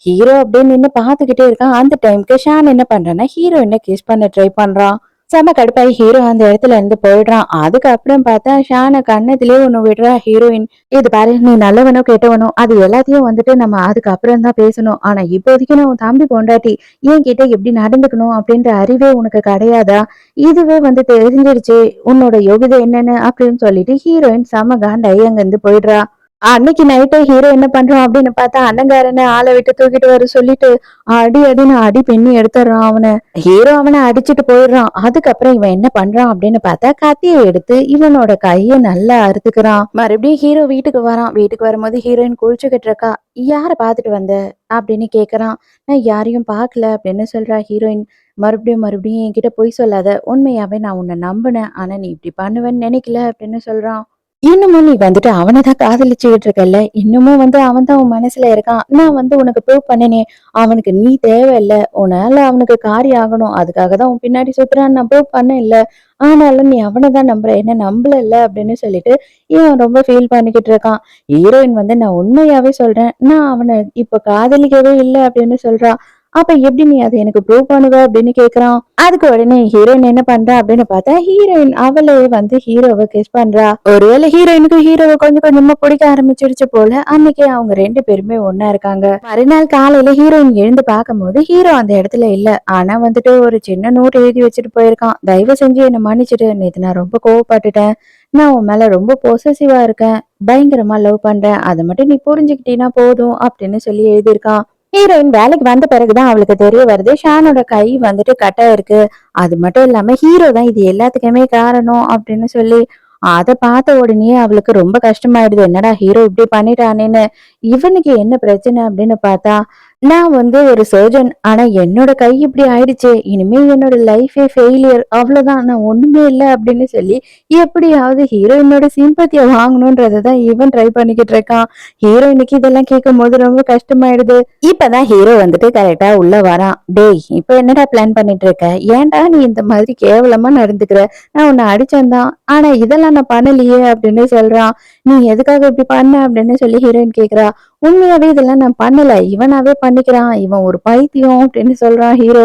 ஹீரோ அப்படியே நின்னு பாத்துக்கிட்டே இருக்கான். அந்த டைம்க்கு ஷான் என்ன பண்றான்னா ஹீரோயினை கிஸ் பண்ண ட்ரை பண்றான். செம கடுப்பாயி ஹீரோ அந்த இடத்துல இருந்து போயிடுறான். அதுக்கப்புறம் பார்த்தா ஷான கன்னத்திலே ஒண்ணு விடுறா ஹீரோயின். "இது பாரு, நீ நல்லவனோ கெட்டவனோ அது எல்லாத்தையும் வந்துட்டு நம்ம அதுக்கப்புறம் தான் பேசணும். ஆனா இப்போதைக்கு நான் உன் தம்பி பொண்டாட்டி. என்கிட்ட எப்படி நடந்துக்கணும் அப்படின்ற அறிவே உனக்கு கிடையாதா? இதுவே வந்து தெரிஞ்சிடுச்சு உன்னோட யோகிதை என்னன்னு" அப்படின்னு சொல்லிட்டு ஹீரோயின் செம காண்டாயி அங்க இருந்து போயிடுறா. அன்னைக்கு நைட்டே ஹீரோ என்ன பண்றான் அப்படின்னு பார்த்தா அண்ணங்காரனை ஆளை விட்டு தூக்கிட்டு வர சொல்லிட்டு அடி அடின்னு அடி பின்னி எடுத்துடுறான் அவனை. ஹீரோ அவனை அடிச்சுட்டு போயிடுறான். அதுக்கப்புறம் இவன் என்ன பண்றான் அப்படின்னு பார்த்தா கத்தியை எடுத்து இவனோட கையை நல்லா அறுத்துக்கிறான். மறுபடியும் ஹீரோ வீட்டுக்கு வரான். வீட்டுக்கு வரும்போது ஹீரோயின் குளிச்சுக்கிட்டு இருக்கா. "யார பாத்துட்டு வந்த?" அப்படின்னு கேக்குறான். "நான் யாரையும் பார்க்கல" அப்படின்னு சொல்றா ஹீரோயின். மறுபடியும் மறுபடியும் என்கிட்ட பொய் சொல்லாத. உண்மையாவே நான் உன்னை நம்பினேன். ஆனா நீ இப்படி பண்ணுவேன்னு நினைக்கல" அப்படின்னு சொல்றான். இன்னமும் நீ வந்துட்டு அவனதான் காதலிச்சுக்கிட்டு இருக்கல்ல, இன்னமும் வந்து அவன் தான் உன் மனசுல இருக்கான். நான் வந்து உனக்கு ப்ரூவ் பண்ணனே, அவனுக்கு நீ தேவையில்ல. உன்னால அவனுக்கு காரியம் ஆகணும். அதுக்காக தான் உன் பின்னாடி சுத்துறான்னு நான் ப்ரூவ் பண்ணேன்ல. ஆனாலும் நீ அவன தான் நம்புற. என்ன நம்பலல்ல அப்படின்னு சொல்லிட்டு, இவன் ரொம்ப ஃபீல் பண்ணிக்கிட்டு இருக்கான். ஹீரோயின் வந்து நான் உண்மையாவே சொல்றேன். நான் அவன இப்ப காதலிக்கவே இல்ல அப்படின்னு சொல்றா. அப்ப எப்படி நீ அத எனக்கு ப்ரூவ் பண்ணுவ அப்படின்னு கேக்குறான். அதுக்கு உடனே ஹீரோயின் என்ன பண்றா அப்படின்னு பார்த்தா, ஹீரோயின் அவளே வந்து ஹீரோவ கிஸ் பண்றா. ஒருவேளை ஹீரோயினுக்கு ஹீரோவ கொஞ்சம் கொஞ்சமா பிடிக்க ஆரம்பிச்சிருச்சு போல. அன்னைக்கே அவங்க 2 பேருமே ஒண்ணா இருக்காங்க. மறுநாள் காலையில ஹீரோயின் எழுந்து பார்க்கும்போது ஹீரோ அந்த இடத்துல இல்ல. ஆனா வந்துட்டு ஒரு சின்ன நோட் எழுதி வச்சுட்டு போயிருக்கான். தயவு செஞ்சு என்ன மன்னிச்சிடு. நேத்து நான் ரொம்ப கோவப்பட்டுட்டேன். நான் உன் மேல ரொம்ப பொசசிவா இருக்கேன். பயங்கரமா லவ் பண்றேன். அத மட்டும் நீ புரிஞ்சுக்கிட்டீன்னா போதும் அப்படின்னு சொல்லி எழுதியிருக்கான். ஹீரோயின் வேலைக்கு வந்த பிறகுதான் அவளுக்கு தெரிய வருது ஷானோட கை வந்துட்டு கட்டா இருக்கு. அது மட்டும் இல்லாம ஹீரோ தான் இது எல்லாத்துக்குமே காரணம் அப்படின்னு சொல்லி அத பார்த்த உடனே அவளுக்கு ரொம்ப கஷ்டமாயிடுது. என்னடா ஹீரோ இப்படி பண்ணிட்டானேன்னு. இவனுக்கு என்ன பிரச்சனை அப்படின்னு பார்த்தா, நான் வந்து ஒரு சர்ஜன். ஆனா என்னோட கை இப்படி ஆயிடுச்சே. இனிமே என்னோட லைஃபே ஃபெயிலியர். அவ்வளவுதான். நான் ஒண்ணுமே இல்ல அப்படின்னு சொல்லி எப்படியாவது ஹீரோயினோட சிம்பத்திய வாங்கணும்ன்றத தான் இவன் ட்ரை பண்ணிக்கிட்டு இருக்கான். ஹீரோயினுக்கு இதெல்லாம் கேட்கும்போது ரொம்ப கஷ்டமாயிடுது. இப்பதான் ஹீரோ வந்துட்டு கரெக்டா உள்ள வரான். டேய் இப்ப என்னடா பிளான் பண்ணிட்டு இருக்க? ஏன்டா நீ இந்த மாதிரி கேவலமா நடந்துக்கிற? நான் உன்னை அடிச்சேன் தான். ஆனா இதெல்லாம் நான் பண்ணலையே அப்படின்னு சொல்றான். நீ எதுக்காக இப்படி பண்ண அப்படின்னு சொல்லி ஹீரோயின் கேக்குறா. உண்மையாவே இதெல்லாம் நான் பண்ணல. இவனாவே பண்ணிக்கிறான். இவன் ஒரு பைத்தியம் அப்படின்னு சொல்றான் ஹீரோ.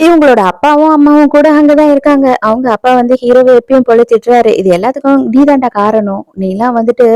இவங்களோட அப்பாவும் அம்மாவும் கூட அங்கதான் இருக்காங்க. அவங்க அப்பா வந்து ஹீரோவை எப்பயும் போல திட்டுறாரு. இது எல்லாத்துக்கும் நீதான்டா காரணம். நீலாம் வந்துட்டு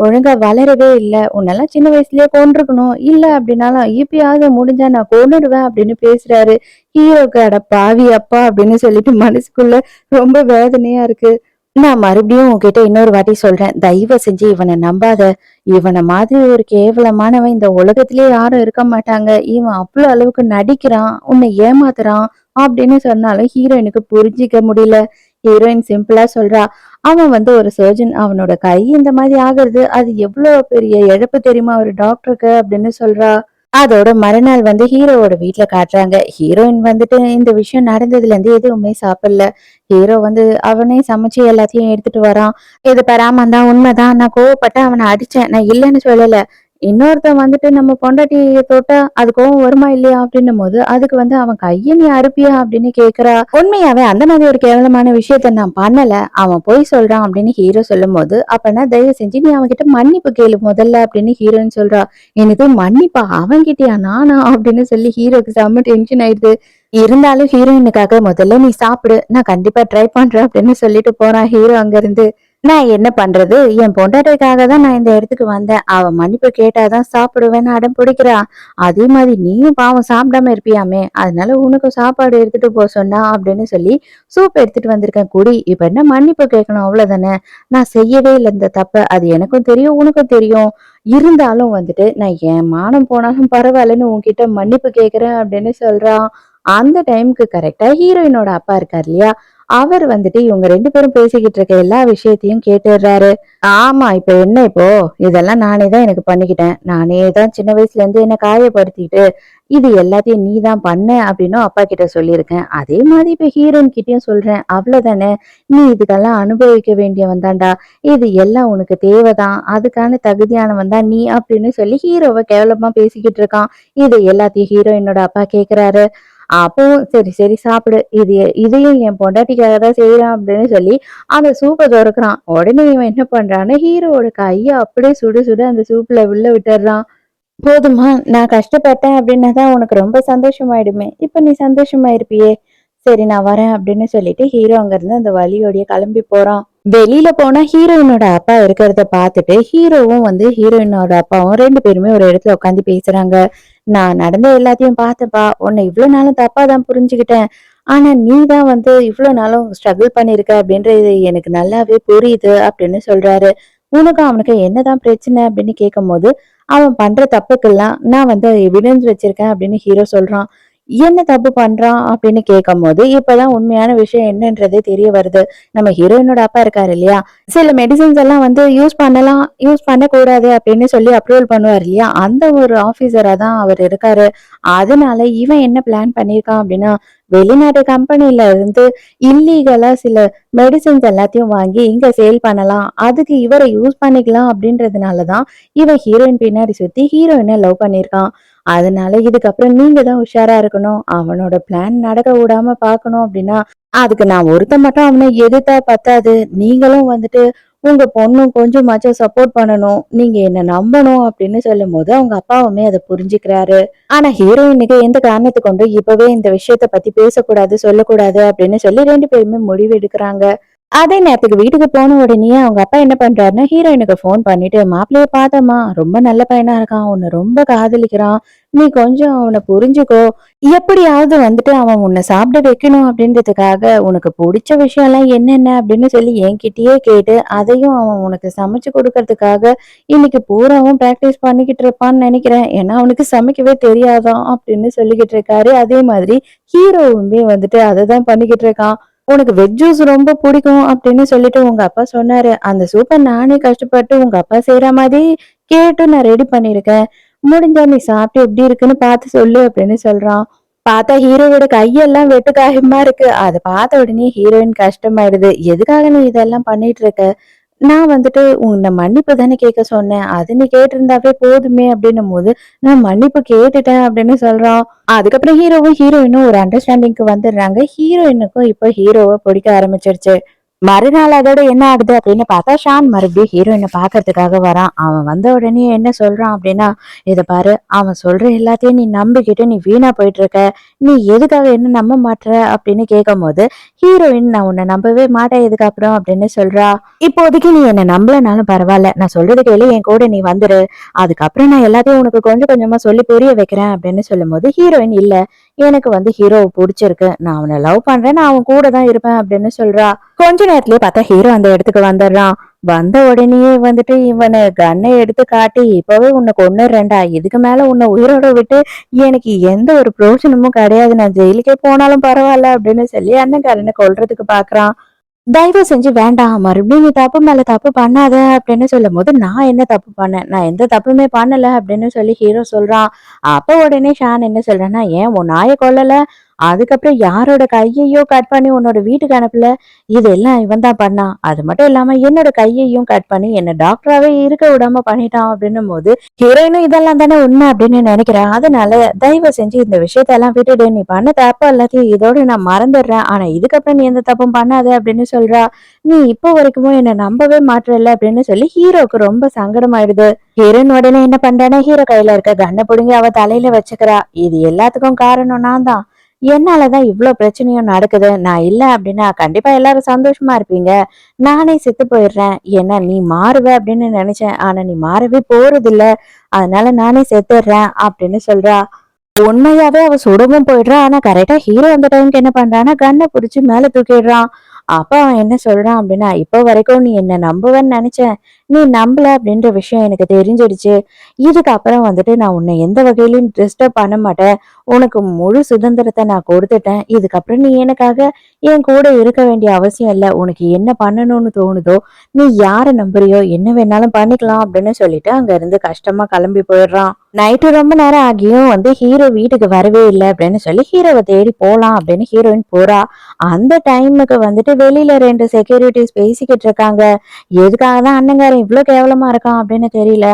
ஒழுங்கா வளரவே இல்ல. உன்னெல்லாம் சின்ன வயசுலயே கொன்றுக்கணும். இல்ல அப்படின்னாலும் இப்பயாவது முடிஞ்சா நான் கொன்னுடுவேன் அப்படின்னு பேசுறாரு. ஹீரோக்கு அட பாவி அப்பா அப்படின்னு சொல்லிட்டு மனசுக்குள்ள ரொம்ப வேதனையா இருக்கு. நான் மறுபடியும் உன்கிட்ட இன்னொரு வாட்டி சொல்றேன். தயவு செஞ்சு இவனை நம்பாத. இவனை மாதிரி ஒரு கேவலமானவன் இந்த உலகத்திலேயே யாரும் இருக்க மாட்டாங்க. இவன் அவ்வளவு அளவுக்கு நடிக்கிறான், உன்னை ஏமாத்துறான் அப்படின்னு சொன்னாலும் ஹீரோயினுக்கு புரிஞ்சிக்க முடியல. ஹீரோயின் சிம்பிளா சொல்றா, அவன் வந்து ஒரு சர்ஜன். அவனோட கை இந்த மாதிரி ஆகுறது அது எவ்வளவு பெரிய இழப்பு தெரியுமா ஒரு டாக்டருக்கு அப்படின்னு சொல்றா. அதோட மறுநாள் வந்து ஹீரோவோட வீட்ல காட்டுறாங்க. ஹீரோயின் வந்துட்டு இந்த விஷயம் நடந்ததுல இருந்து எதுவுமே சாப்பிடல. ஹீரோ வந்து அவனே சமைச்சு எல்லாத்தையும் எடுத்துட்டு வரான். இது பெறாம தான் உண்மைதான். நான் கோவப்பட்டு அவனை அடிச்சேன். நான் இல்லைன்னு சொல்லல. இன்னொருத்தன் வந்துட்டு நம்ம பொண்டாட்டிய தொட்டா அது கோவம் வருமா இல்லையா அப்படின்னும் போது அதுக்கு வந்து அவன் கைய நீ அறுப்பியா அப்படின்னு கேக்குறா. உண்மையாவே அந்த மாதிரி ஒரு கேவலமான விஷயத்த நான் பண்ணல. அவன் போய் சொல்றான் அப்படின்னு ஹீரோ சொல்லும் போது அப்பனா தயவு செஞ்சு நீ அவன்கிட்ட மன்னிப்பு கேளு முதல்ல அப்படின்னு ஹீரோயின் சொல்றா. எனக்கு மன்னிப்பா அவன்கிட்டயா நானா அப்படின்னு சொல்லி ஹீரோக்கு செம்ம டென்ஷன் ஆயிடுது. இருந்தாலும் ஹீரோயினுக்காக முதல்ல நீ சாப்பிடு. நான் கண்டிப்பா ட்ரை பண்றேன் அப்படின்னு சொல்லிட்டு போறான் ஹீரோ அங்க இருந்து. நான் என்ன பண்றது? என் பொண்டாட்டிக்காக தான் நான் இந்த இடத்துக்கு வந்தேன். அவ மன்னிப்பு கேட்டாதான் சாப்பிடுவேன்னு அடம் பிடிக்கிறா. அதே மாதிரி நீயும் பாவம் சாப்பிடாம இருப்பியாமே. அதனால உனக்கு சாப்பாடு எடுத்துட்டு போ சொன்னா அப்படின்னு சொல்லி சூப் எடுத்துட்டு வந்திருக்கேன் குடி. இப்ப என்ன மன்னிப்பு கேட்கணும் அவ்வளவுதானே. நான் செய்யவே இல்லை இந்த தப்ப. அது எனக்கும் தெரியும் உனக்கும் தெரியும். இருந்தாலும் வந்துட்டு நான் என் மானம் போனாலும் பரவாயில்லன்னு உன்கிட்ட மன்னிப்பு கேட்கிறேன் அப்படின்னு சொல்றான். அந்த டைம்க்கு கரெக்டா ஹீரோயினோட அப்பா இருக்காரு இல்லையா? அவர் வந்துட்டு இவங்க 2 பேரும் பேசிக்கிட்டு இருக்க எல்லா விஷயத்தையும் கேட்டுடுறாரு. ஆமா இப்ப என்ன இப்போ? இதெல்லாம் நானே தான் எனக்கு பண்ணிக்கிட்டேன். நானே தான் சின்ன வயசுல இருந்து என்ன காயப்படுத்திட்டு, இது எல்லாத்தையும் நீ தான் பண்ண அப்படின்னும் அப்பா கிட்ட சொல்லியிருக்கேன். அதே மாதிரி இப்ப ஹீரோயின் கிட்டயும் சொல்றேன். அவ்வளவுதானே. நீ இதுக்கெல்லாம் அனுபவிக்க வேண்டியவன் தான்டா. இது எல்லாம் உனக்கு தேவைதான். அதுக்கான தகுதியானவன் தான் நீ அப்படின்னு சொல்லி ஹீரோவை கேவலமா பேசிக்கிட்டு இருக்கான். இது எல்லாத்தையும் ஹீரோயினோட அப்பா கேக்குறாரு. அப்போ சரி சரி சாப்பிடு. இதையும் என் பொண்டாட்டிக்காக தான் செய்யறான் அப்படின்னு சொல்லி அந்த சூப்பை தொறக்குறான். உடனே இவன் என்ன பண்றான்னு ஹீரோவோட கைய அப்படியே சுடு சுட அந்த சூப்ல உள்ள விட்டுறான். போதுமா நான் கஷ்டப்பட்டேன் அப்படின்னா தான் உனக்கு ரொம்ப சந்தோஷமாயிடுமே. இப்ப நீ சந்தோஷமா இருப்பியே. சரி நான் வரேன் அப்படின்னு சொல்லிட்டு ஹீரோ அங்க இருந்து அந்த வழியோடய கிளம்பி போறான். வெளியில போனா ஹீரோயினோட அப்பா இருக்கிறத பார்த்துட்டு ஹீரோவும் வந்து ஹீரோயினோட அப்பாவும் 2 பேருமே ஒரு இடத்துல உட்காந்து பேசுறாங்க. நான் நடந்த எல்லாத்தையும் பார்த்தப்பா. உன்னை இவ்வளவு நாளும் தப்பா தான் புரிஞ்சுக்கிட்டேன். ஆனா நீ தான் வந்து இவ்வளவு நாளும் ஸ்ட்ரகிள் பண்ணிருக்க அப்படின்றது எனக்கு நல்லாவே புரியுது அப்படின்னு சொல்றாரு. உனக்கும் அவனுக்கு என்னதான் பிரச்சனை அப்படின்னு கேட்கும்போது அவன் பண்ற தப்புக்கெல்லாம் நான் வந்து எவிடன்ஸ் வச்சிருக்கேன் அப்படின்னு ஹீரோ சொல்றான். என்ன தப்பு பண்றான் அப்படின்னு கேட்கும்போது இப்பதான் உண்மையான விஷயம் என்னன்றதே தெரிய வருது. நம்ம ஹீரோயினோட அப்பா இருக்காரு இல்லையா? சில மெடிசின்ஸ் எல்லாம் வந்து யூஸ் பண்ணலாம், யூஸ் பண்ணக்கூடாது அப்படின்னு சொல்லி அப்ரூவல் பண்ணுவார் இல்லையா? அந்த ஒரு ஆபீசரா தான் அவர் இருக்காரு. அதனால இவன் என்ன பிளான் பண்ணியிருக்கான் அப்படின்னா, வெளிநாட்டு கம்பெனில இருந்து இல்லீகலா சில மெடிசின்ஸ் எல்லாத்தையும் வாங்கி இங்க சேல் பண்ணலாம், அதுக்கு இவரை யூஸ் பண்ணிக்கலாம் அப்படின்றதுனாலதான் இவன் ஹீரோயின் பின்னாடி சுத்தி ஹீரோயினை லவ் பண்ணிருக்கான். அதனால இதுக்கப்புறம் நீங்க தான் உஷாரா இருக்கணும். அவனோட பிளான் நடக்க விடாம பாக்கணும் அப்படின்னா அதுக்கு நான் ஒருத்தன் மட்டும் அவனை எதிர்த்தா பத்தாது. நீங்களும் வந்துட்டு உங்க பொண்ணும் கொஞ்சமாச்சும் சப்போர்ட் பண்ணணும். நீங்க என்ன நம்பணும் அப்படின்னு சொல்லும்போது அவங்க அப்பாவுமே அதை புரிஞ்சுக்கிறாரு. ஆனா ஹீரோயினுக்கு எந்த காரணத்தை கொண்டு இப்பவே இந்த விஷயத்த பத்தி பேசக்கூடாது, சொல்லக்கூடாது அப்படின்னு சொல்லி 2 பேருமே முடிவு எடுக்கிறாங்க. அதே நேரத்துக்கு வீட்டுக்கு போன உடனே அவங்க அப்பா என்ன பண்றாருன்னா ஹீரோயினுக்கு ஃபோன் பண்ணிட்டு, மாப்பிள்ளைய பார்த்தம்மா, ரொம்ப நல்ல பையனா இருக்கான், உன்னை ரொம்ப காதலிக்கிறான், நீ கொஞ்சம் அவனை புரிஞ்சுக்கோ, எப்படியாவது வந்துட்டு அவன் உன்னை சாப்பிட வைக்கணும் அப்படின்றதுக்காக உனக்கு பிடிச்ச விஷயம் எல்லாம் என்னென்ன அப்படின்னு சொல்லி என்கிட்டயே கேட்டு அதையும் அவன் உனக்கு சமைச்சு கொடுக்கறதுக்காக இன்னைக்கு பூராவும் பிராக்டிஸ் பண்ணிக்கிட்டு இருப்பான்னு நினைக்கிறேன், ஏன்னா அவனுக்கு சமைக்கவே தெரியாதான் அப்படின்னு சொல்லிக்கிட்டு இருக்காரு. அதே மாதிரி ஹீரோவுமே வந்துட்டு அதை தான் பண்ணிக்கிட்டு இருக்கான். உனக்கு வெஜ் ஜூஸ் ரொம்ப பிடிக்கும் அப்படின்னு சொல்லிட்டு உங்க அப்பா சொன்னாரு, அந்த சூப்பை நானே கஷ்டப்பட்டு உங்க அப்பா செய்யற மாதிரி கேட்டு நான் ரெடி பண்ணிருக்கேன், முடிஞ்சா நீ சாப்பிட்டு எப்படி இருக்குன்னு பார்த்து சொல்லு அப்படின்னு சொல்றான். பார்த்தா ஹீரோவோட கையெல்லாம் வெட்டு காயமா இருக்கு. அத பார்த்த உடனே ஹீரோயின் கஷ்டமாயிடுது. எதுக்காக நீ இதெல்லாம் பண்ணிட்டு இருக்க? நான் வந்துட்டு உன்னை மன்னிப்பு தானே கேட்க சொன்னேன், அது நீ கேட்டிருந்தாவே போதுமே அப்படின்னும் போது நான் மன்னிப்பு கேட்டுட்டேன் அப்படின்னு சொல்றான். அதுக்கப்புறம் ஹீரோவும் ஹீரோயினும் ஒரு அண்டர்ஸ்டாண்டிங்க்கு வந்துடுறாங்க. ஹீரோயினுக்கும் இப்போ ஹீரோவை பிடிக்க ஆரம்பிச்சிருச்சு. மறுநாள் அதோட என்ன ஆகுது அப்படின்னு பார்த்தா ஷான் மறுபடியும் ஹீரோயினை பாக்குறதுக்காக வரான். அவன் வந்த உடனே என்ன சொல்றான் அப்படின்னா, இத பாரு, அவன் சொல்ற எல்லாத்தையும் நீ நம்பிக்கிட்டு நீ வீணா போயிட்டு இருக்க, நீ எதுக்காக என்ன நம்ப மாட்ற அப்படின்னு கேட்கும் போது ஹீரோயின், நான் உன்னை நம்பவே மாட்டேன் இதுக்கப்புறம் அப்படின்னு சொல்றா. இப்போதைக்கு நீ என்ன நம்பலனாலும் பரவாயில்ல, நான் சொல்றது கேளு, என் கூட நீ வந்துரு, அதுக்கப்புறம் நான் எல்லாத்தையும் உனக்கு கொஞ்சம் கொஞ்சமா சொல்லி புரிய வைக்கிறேன் அப்படின்னு சொல்லும் போது ஹீரோயின், இல்ல, எனக்கு ஹீரோவை பிடிச்சிருக்கு, நான் அவனை லவ் பண்றேன், நான் அவன் கூட தான் இருப்பேன் அப்படின்னு சொல்றா. கொஞ்ச நேரத்திலேயே பார்த்தா ஹீரோ அந்த இடத்துக்கு வந்துடுறான். வந்த உடனேயே வந்துட்டு இவனை கன்னை எடுத்து காட்டி, இப்பவே உன்னை கொன்னுடுறேன்டா, இதுக்கு மேல உன்னை உயிரோட விட்டு எனக்கு எந்த ஒரு பிரோஜனமும் கிடையாது, நான் ஜெயிலுக்கே போனாலும் பரவாயில்ல அப்படின்னு சொல்லி அண்ணன்காரனை கொல்றதுக்கு பாக்குறான். தயவு செஞ்சு வேண்டாம், மறுபடியும் நீ தப்பு மேல தப்பு பண்ணாத அப்படின்னு சொல்லும் போது, நான் என்ன தப்பு பண்ணேன், நான் எந்த தப்புமே பண்ணல அப்படின்னு சொல்லி ஹீரோ சொல்றான். அப்ப உடனே ஷான் என்ன சொல்றேன்னா, ஏன் உன் நாயை கொல்லல, அதுக்கப்புறம் யாரோட கையையோ கட் பண்ணி உன்னோட வீட்டுக்கு அனுப்பல, இதெல்லாம் இவன் தான் பண்ணான், அது மட்டும் இல்லாம என்னோட கையையும் கட் பண்ணி என்ன டாக்டராவே இருக்க விடாம பண்ணிட்டான் அப்படின்னும் போது ஹீரோயினும் இதெல்லாம் தானே உண்மை அப்படின்னு நினைக்கிறேன், அதனால தயவு செஞ்சு இந்த விஷயத்தெல்லாம் விட்டுடு, நீ பண்ண தப்பு எல்லாத்தையும் இதோட நான் மறந்துடுறேன், ஆனா இதுக்கப்புறம் நீ எந்த தப்பும் பண்ணாத அப்படின்னு சொல்றா. நீ இப்போ வரைக்கும் என்ன நம்பவே மாட்டல அப்படின்னு சொல்லி ஹீரோக்கு ரொம்ப சங்கடமாயிடுது. ஹீரோயின் உடனே என்ன பண்றானா ஹீரோ கையில இருக்க கண்ணை பிடுங்கி அவ தலையில வச்சுக்கிறா. இது எல்லாத்துக்கும் காரணம் நான் தான், என்னாலதான் இவ்வளவு பிரச்சனையும் நடக்குது, நான் இல்ல அப்படின்னா கண்டிப்பா எல்லாரும் சந்தோஷமா இருப்பீங்க, நானே செத்து போயிடுறேன், ஏன்னா நீ மாறுவ அப்படின்னு நினைச்சேன், ஆனா நீ மாறவே போறது இல்ல, அதனால நானே செத்துடுறேன் அப்படின்னு சொல்றா. உண்மையாவே அவ சுடவும் போயிடுறா. ஆனா கரெக்டா ஹீரோ அந்த டைம்க்கு என்ன பண்றான்னா கண்ணை புடிச்சு மேல தூக்கிடுறான். அப்ப அவன் என்ன சொல்றான் அப்படின்னா, இப்போ வரைக்கும் நீ என்ன நம்புவேன்னு நினைச்சேன், நீ நம்பல அப்படின்ற விஷயம் எனக்கு தெரிஞ்சிடுச்சு, இதுக்கப்புறம் வந்துட்டு நான் உன்னை எந்த வகையிலும் டிஸ்டர்ப் பண்ண மாட்டேன், உனக்கு முழு சுதந்திரத்தை நான் கொடுத்துட்டேன், இதுக்கப்புறம் நீ எனக்காக என் கூட இருக்க வேண்டிய அவசியம் இல்லை, உனக்கு என்ன பண்ணணும்னு தோணுதோ, நீ யாரை நம்புறியோ என்ன வேணாலும் பண்ணிக்கலாம் அப்படின்னு சொல்லிட்டு அங்க இருந்து கஷ்டமா கிளம்பி போயிடுறான். நைட்டு ரொம்ப நேரம் ஆகியும் ஹீரோ வீட்டுக்கு வரவே இல்லை அப்படின்னு சொல்லி ஹீரோவை தேடி போலாம் அப்படின்னு ஹீரோயின் போறா. அந்த டைமுக்கு வெளியில 2 செக்யூரிட்டிஸ் பேசிக்கிட்டு இருக்காங்க. எதுக்காக தான் அண்ணங்காரன் இவ்வளவு கேவலமா இருக்கான் அப்படின்னு தெரியல,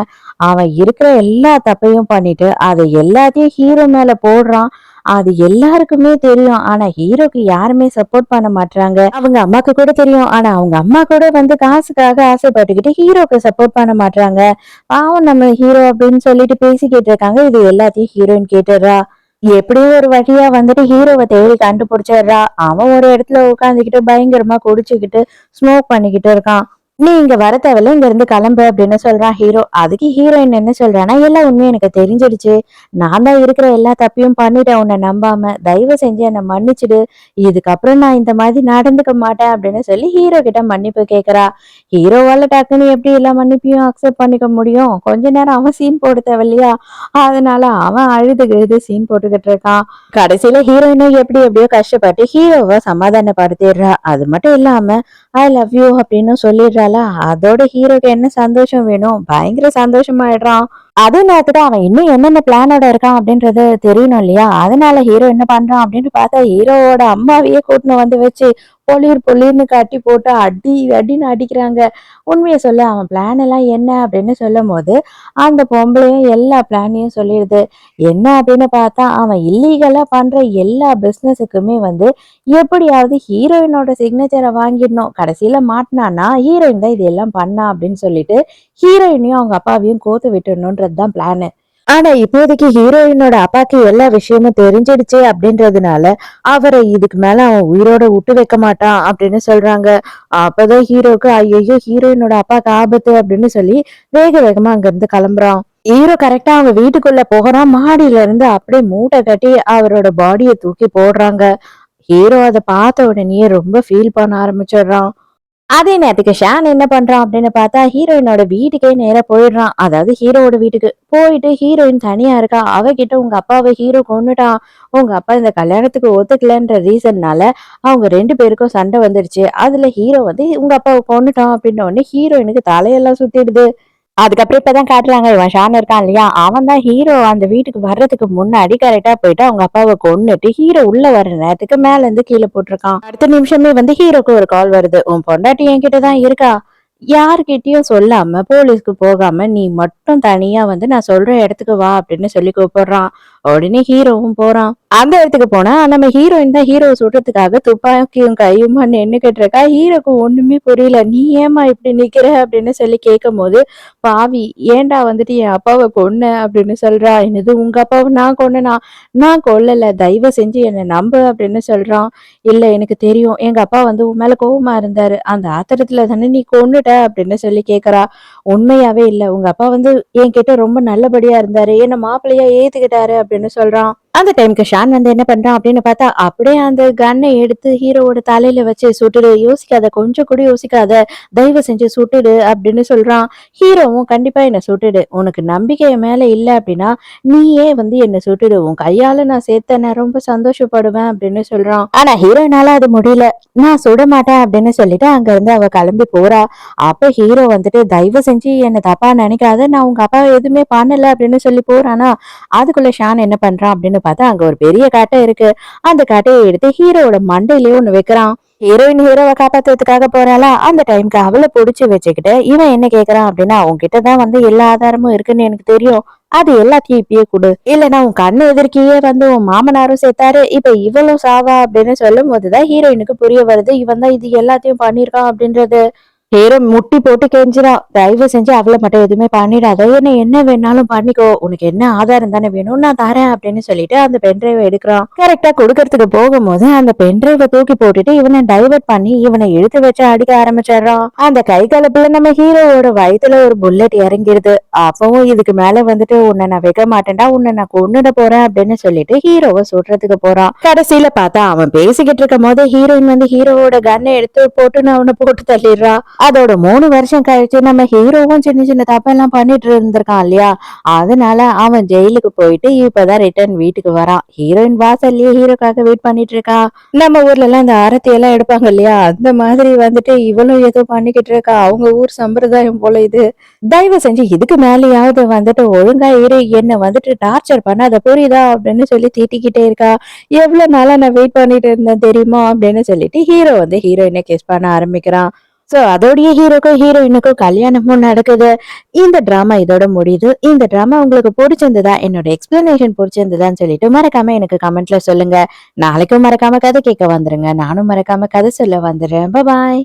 அவன் இருக்கிற எல்லா தப்பையும் பண்ணிட்டு அதை எல்லாத்தையும் ஹீரோ மேல போடுறான். அது எல்லாருக்குமே தெரியும், ஆனா ஹீரோக்கு யாருமே சப்போர்ட் பண்ண மாட்டாங்க. அவங்க அம்மாக்கு கூட தெரியும், ஆனா அவங்க அம்மா கூட காசுக்காக ஆசைப்பட்டுக்கிட்டு ஹீரோக்கு சப்போர்ட் பண்ண மாட்டாங்க. பாவம் நம்ம ஹீரோ அப்படின்னு சொல்லிட்டு பேசிக்கிட்டு இருக்காங்க. இது எல்லாத்தையும் ஹீரோயின் கேட்டுறா. எப்படியும் ஒரு வழியா ஹீரோவை தேடி கண்டுபிடிச்சிடுறா. அவன் ஒரு இடத்துல உட்காந்துக்கிட்டு பயங்கரமா குடிச்சுக்கிட்டு ஸ்மோக் பண்ணிக்கிட்டு இருக்கான். நீ இங்க வர தேவையில்ல, இங்க இருந்து கிளம்பு அப்படின்னு சொல்றான் ஹீரோ. அதுக்கு ஹீரோயின் என்ன சொல்றான்னா, எல்லா உண்மையும் எனக்கு தெரிஞ்சிடுச்சு, நான் தான் இருக்கிற எல்லா தப்பையும் பண்ணிட்டேன் உன்னை நம்பாம, தயவு செஞ்சு என்னை மன்னிச்சிடு, இதுக்கப்புறம் நான் இந்த மாதிரி நடந்துக்க மாட்டேன் அப்படின்னு சொல்லி ஹீரோ கிட்ட மன்னிப்பு கேக்குறா. ஹீரோவால டக்குன்னு எப்படி எல்லா மன்னிப்பையும் அக்செப்ட் பண்ணிக்க முடியும், கொஞ்ச நேரம் அவன் சீன் போட தேவையில்லையா, அதனால அவன் அழுது சீன் போட்டுக்கிட்டு இருக்கான். கடைசியில ஹீரோயினும் எப்படி எப்படியோ கஷ்டப்பட்டு ஹீரோவை சமாதானப்படுத்திடுறா. அது மட்டும் இல்லாம ஐ லவ் யூ அப்படின்னு சொல்லிடுறாளா. அதோட ஹீரோக்கு என்ன சந்தோஷம் வேணும், பயங்கர சந்தோஷமாயிடுறான். அதே நேரத்துக்கு அவன் இன்னும் என்னென்ன பிளானோட இருக்கான் அப்படின்றது தெரியணும் இல்லையா? அதனால ஹீரோ என்ன பண்றான் அப்படின்னு பார்த்தா, ஹீரோவோட அம்மாவையே கூட்டின்னு வந்து வச்சு பொளீர் பொளீர்னு கட்டி போட்டு அடி அடின்னு அடிக்கிறாங்க. உண்மைய சொல்லு அவன் பிளான் எல்லாம் என்ன அப்படின்னு சொல்லும்போது, அந்த பொம்பளையும் எல்லா பிளானையும் சொல்லிடுது. என்ன அப்படின்னு பார்த்தா, அவன் இல்லீகலா பண்ற எல்லா பிசினஸுக்குமே வந்து எப்படியாவது ஹீரோயினோட சிக்னேச்சரை வாங்கிடணும். கடைசியில மாட்டினான்னா ஹீரோயின் தான் இது எல்லாம் பண்ணா அப்படின்னு சொல்லிட்டு ஹீரோயினையும் அவங்க அப்பாவையும் கோத்து விட்டுடணும்ன்றது தான் பிளானு. ஆனா இப்போதைக்கு ஹீரோயினோட அப்பாக்கு எல்லா விஷயமும் தெரிஞ்சிடுச்சு அப்படின்றதுனால அவரை இதுக்கு மேல அவன் உயிரோட விட்டு வைக்க மாட்டான் அப்படின்னு சொல்றாங்க. அப்பதான் ஹீரோக்கு ஐயோ ஹீரோயினோட அப்பாக்கு ஆபத்து அப்படின்னு சொல்லி வேக வேகமா அங்க இருந்து கிளம்புறான். ஹீரோ கரெக்டா அவங்க வீட்டுக்குள்ள போகிறான். மாடியில இருந்து அப்படியே மூட்டை கட்டி அவரோட பாடியை தூக்கி போடுறாங்க. ஹீரோ அதை பார்த்த உடனே ரொம்ப ஃபீல் பண்ண ஆரம்பிச்சிடுறான். அதே நேரத்துக்கு ஷான் என்ன பண்றான் அப்படின்னு பார்த்தா ஹீரோயினோட வீட்டுக்கே நேரா போயிடுறான். அதாவது ஹீரோவோட வீட்டுக்கு போயிட்டு ஹீரோயின் தனியா இருக்கா. அவகிட்ட உங்க அப்பாவை ஹீரோ கொன்னுட்டான், உங்க அப்பா இந்த கல்யாணத்துக்கு ஒத்துக்கலன்ற ரீசன்னால அவங்க 2 பேருக்கும் சண்டை வந்துடுச்சு. அதுல ஹீரோ வந்து உங்க அப்பாவை கொன்னுட்டான் அப்படின்ன உடனே ஹீரோயினுக்கு தலையெல்லாம் சுத்திடுது. அதுக்கப்புறம் இப்பதான் காட்டுறாங்க இவன் ஷான் இருக்கான் இல்லையா, அவன் தான் ஹீரோ அந்த வீட்டுக்கு வர்றதுக்கு முன்னாடி கரெக்டா போயிட்டு அவங்க அப்பாவை கொன்னுட்டு ஹீரோ உள்ள வர்ற நேரத்துக்கு மேல இருந்து கீழே போட்டிருக்கான். அடுத்த நிமிஷமே வந்து ஹீரோக்கு ஒரு கால் வருது. உன் பொண்டாட்டி என்கிட்ட தான் இருக்கா, யார்கிட்டயும் சொல்லாம போலீஸ்க்கு போகாம நீ மட்டும் தனியா வந்து நான் சொல்ற இடத்துக்கு வா அப்படின்னு சொல்லி கூப்பிடுறான். உடனே ஹீரோவும் போறான். அந்த இடத்துக்கு போனா நம்ம ஹீரோயின் தான் ஹீரோவை சுடுறதுக்காக துப்பாக்கியும் கையுமா நின்னுகிட்டு இருக்கா. ஹீரோக்கு ஒண்ணுமே புரியல. நீ ஏமா இப்படி நிக்கிற அப்படின்னு சொல்லி கேட்கும் போது, பாவி ஏன்டா வந்துட்டு என் அப்பாவை கொன்ன அப்படின்னு சொல்றா. என்னது உங்க அப்பாவை நான் கொன்னனா? நான் கொல்லல, தயவு செஞ்சு என்னை நம்பு அப்படின்னு சொல்றான். இல்ல எனக்கு தெரியும், எங்க அப்பா வந்து உன் மேல கோவமா இருந்தாரு, அந்த ஆத்திரத்துல தானே நீ கொன்னுட்ட அப்படின்னு சொல்லி கேக்குறா. உண்மையாவே இல்ல, உங்க அப்பா வந்து என்கிட்ட ரொம்ப நல்லபடியா இருந்தாரு, என்ன மாப்பிள்ளையா ஏத்துக்கிட்டாரு அப்படின்னு சொல்றான். அந்த டைம்க்கு ஷான் வந்து என்ன பண்றான் அப்படின்னு பார்த்தா, அப்படியே அந்த கன்னை எடுத்து ஹீரோவோட தலையில வச்சு சுட்டுடு, யோசிக்காத, கொஞ்சம் கூட யோசிக்காத, தயவு செஞ்சு சுட்டுடு அப்படின்னு சொல்றான். ஹீரோவும் கண்டிப்பா என்ன சுட்டுடு, உனக்கு நம்பிக்கை என் மேல இல்ல அப்படின்னா நீயே வந்து என்ன சுட்டுடு, உன் கையால நான் சேர்த்தேன் ரொம்ப சந்தோஷப்படுவேன் அப்படின்னு சொல்றான். ஆனா ஹீரோனால அது முடியல. நான் சுட மாட்டேன் அப்படின்னு சொல்லிட்டு அங்க இருந்து அவ கிளம்பி போறா. அப்ப ஹீரோ வந்துட்டு தயவு செஞ்சு என்ன தப்பா நினைக்காத, நான் உங்க அப்பா எதுவுமே பண்ணல அப்படின்னு சொல்லி போறானா. அதுக்குள்ள ஷான் என்ன பண்றான் அப்படின்னு பார்த்தா அங்க ஒரு பெரிய காட்டை இருக்கு. அந்த காட்டையை எடுத்து ஹீரோவோட மண்டையிலேயே ஒண்ணு வைக்கிறான். ஹீரோயின் ஹீரோவை காப்பாத்துறதுக்காக போறாளா, அந்த டைம்க்கு அவளை புடிச்சு வச்சுக்கிட்டு இவன் என்ன கேக்குறான் அப்படின்னா, உன்கிட்டதான் வந்து எல்லா ஆதாரமும் இருக்குன்னு எனக்கு தெரியும், அது எல்லாத்தையும் இப்பயே கொடு, இல்லைன்னா உன் கண்ணு எதிர்க்கையே வந்து உன் மாமனாரும் சேர்த்தாரு, இப்ப இவளும் சாவா அப்படின்னு சொல்லும் போதுதான் ஹீரோயினுக்கு புரிய வருது இவன் தான் இது எல்லாத்தையும் பண்ணிருக்கான் அப்படின்றது. ஹீரோ முட்டி போட்டு கெஞ்சிரான், தயவு செஞ்சு அவளை மட்டும் எதுவுமே பண்ணிடாத, என்ன என்ன வேணாலும் பண்ணிக்கோ, உனக்கு என்ன ஆதாரம் தானே வேணும் நான் தரேன் அப்படின்னு சொல்லிட்டு அந்த பென்டிரைவை எடுக்கிறான். கரெக்டா கொடுக்கறதுக்கு போகும்போது அந்த பென்டிரைவை தூக்கி போட்டுட்டு இவனை டைவர்ட் பண்ணி இவனை இழுத்து வச்சு அடிக்க ஆரம்பிச்சிடறான். அந்த கை கலப்புல நம்ம ஹீரோவோட வயித்துல ஒரு புல்லட் இறங்கிடுது. அப்பவும் இதுக்கு மேல வந்துட்டு உன்னை நான் வைக்க மாட்டேன்டா, உன்னை நான் கொன்னுட போறேன் அப்படின்னு சொல்லிட்டு ஹீரோவை சுடுறதுக்கு போறான். கடைசியில பார்த்தா அவன் பேசிக்கிட்டு இருக்கும் போது ஹீரோயின் வந்து ஹீரோவோட கன்னை எடுத்து போட்டு நான் அவனை போட்டு தள்ளிடுறா. அதோட 3 வருஷம் கழிச்சு நம்ம ஹீரோவும் சின்ன சின்ன தப்பெல்லாம் பண்ணிட்டு இருந்திருக்கான் இல்லையா, அதனால அவன் ஜெயிலுக்கு போயிட்டு இப்பதான் ரிட்டர்ன் வீட்டுக்கு வரான். ஹீரோயின் வாசல்லயே ஹீரோக்காக வெயிட் பண்ணிட்டு இருக்கா. நம்ம ஊர்ல எல்லாம் இந்த ஆரத்தி எல்லாம் எடுப்பாங்க இல்லையா, அந்த மாதிரி வந்துட்டு இவளும் ஏதோ பண்ணிக்கிட்டு இருக்கா. அவங்க ஊர் சம்பிரதாயம் போல இது. தயவு செஞ்சு இதுக்கு மேலேயாவது வந்துட்டு ஒழுங்கா இரு, என்ன வந்துட்டு டார்ச்சர் பண்ணாத புரியுதா அப்படின்னு சொல்லி திட்டிக்கிட்டே இருக்கா. எவ்வளவு நாளா நான் வெயிட் பண்ணிட்டு இருந்தேன் தெரியுமா அப்படின்னு சொல்லிட்டு ஹீரோ வந்து ஹீரோயினை கிஸ் பண்ண ஆரம்பிக்கிறான். சோ அதோடய ஹீரோக்கும் ஹீரோயினுக்கும் கல்யாணமும் நடக்குது. இந்த டிராமா இதோட முடியுது. இந்த டிராமா உங்களுக்கு பிடிச்சிருந்ததா, என்னோட எக்ஸ்பிளனேஷன் பிடிச்சிருந்ததான்னு சொல்லிட்டு மறக்காம எனக்கு கமெண்ட்ல சொல்லுங்க. நாளைக்கும் மறக்காம கதை கேட்க வந்துருங்க. நானும் மறக்காம கதை சொல்ல வந்துடுறேன். பாய்.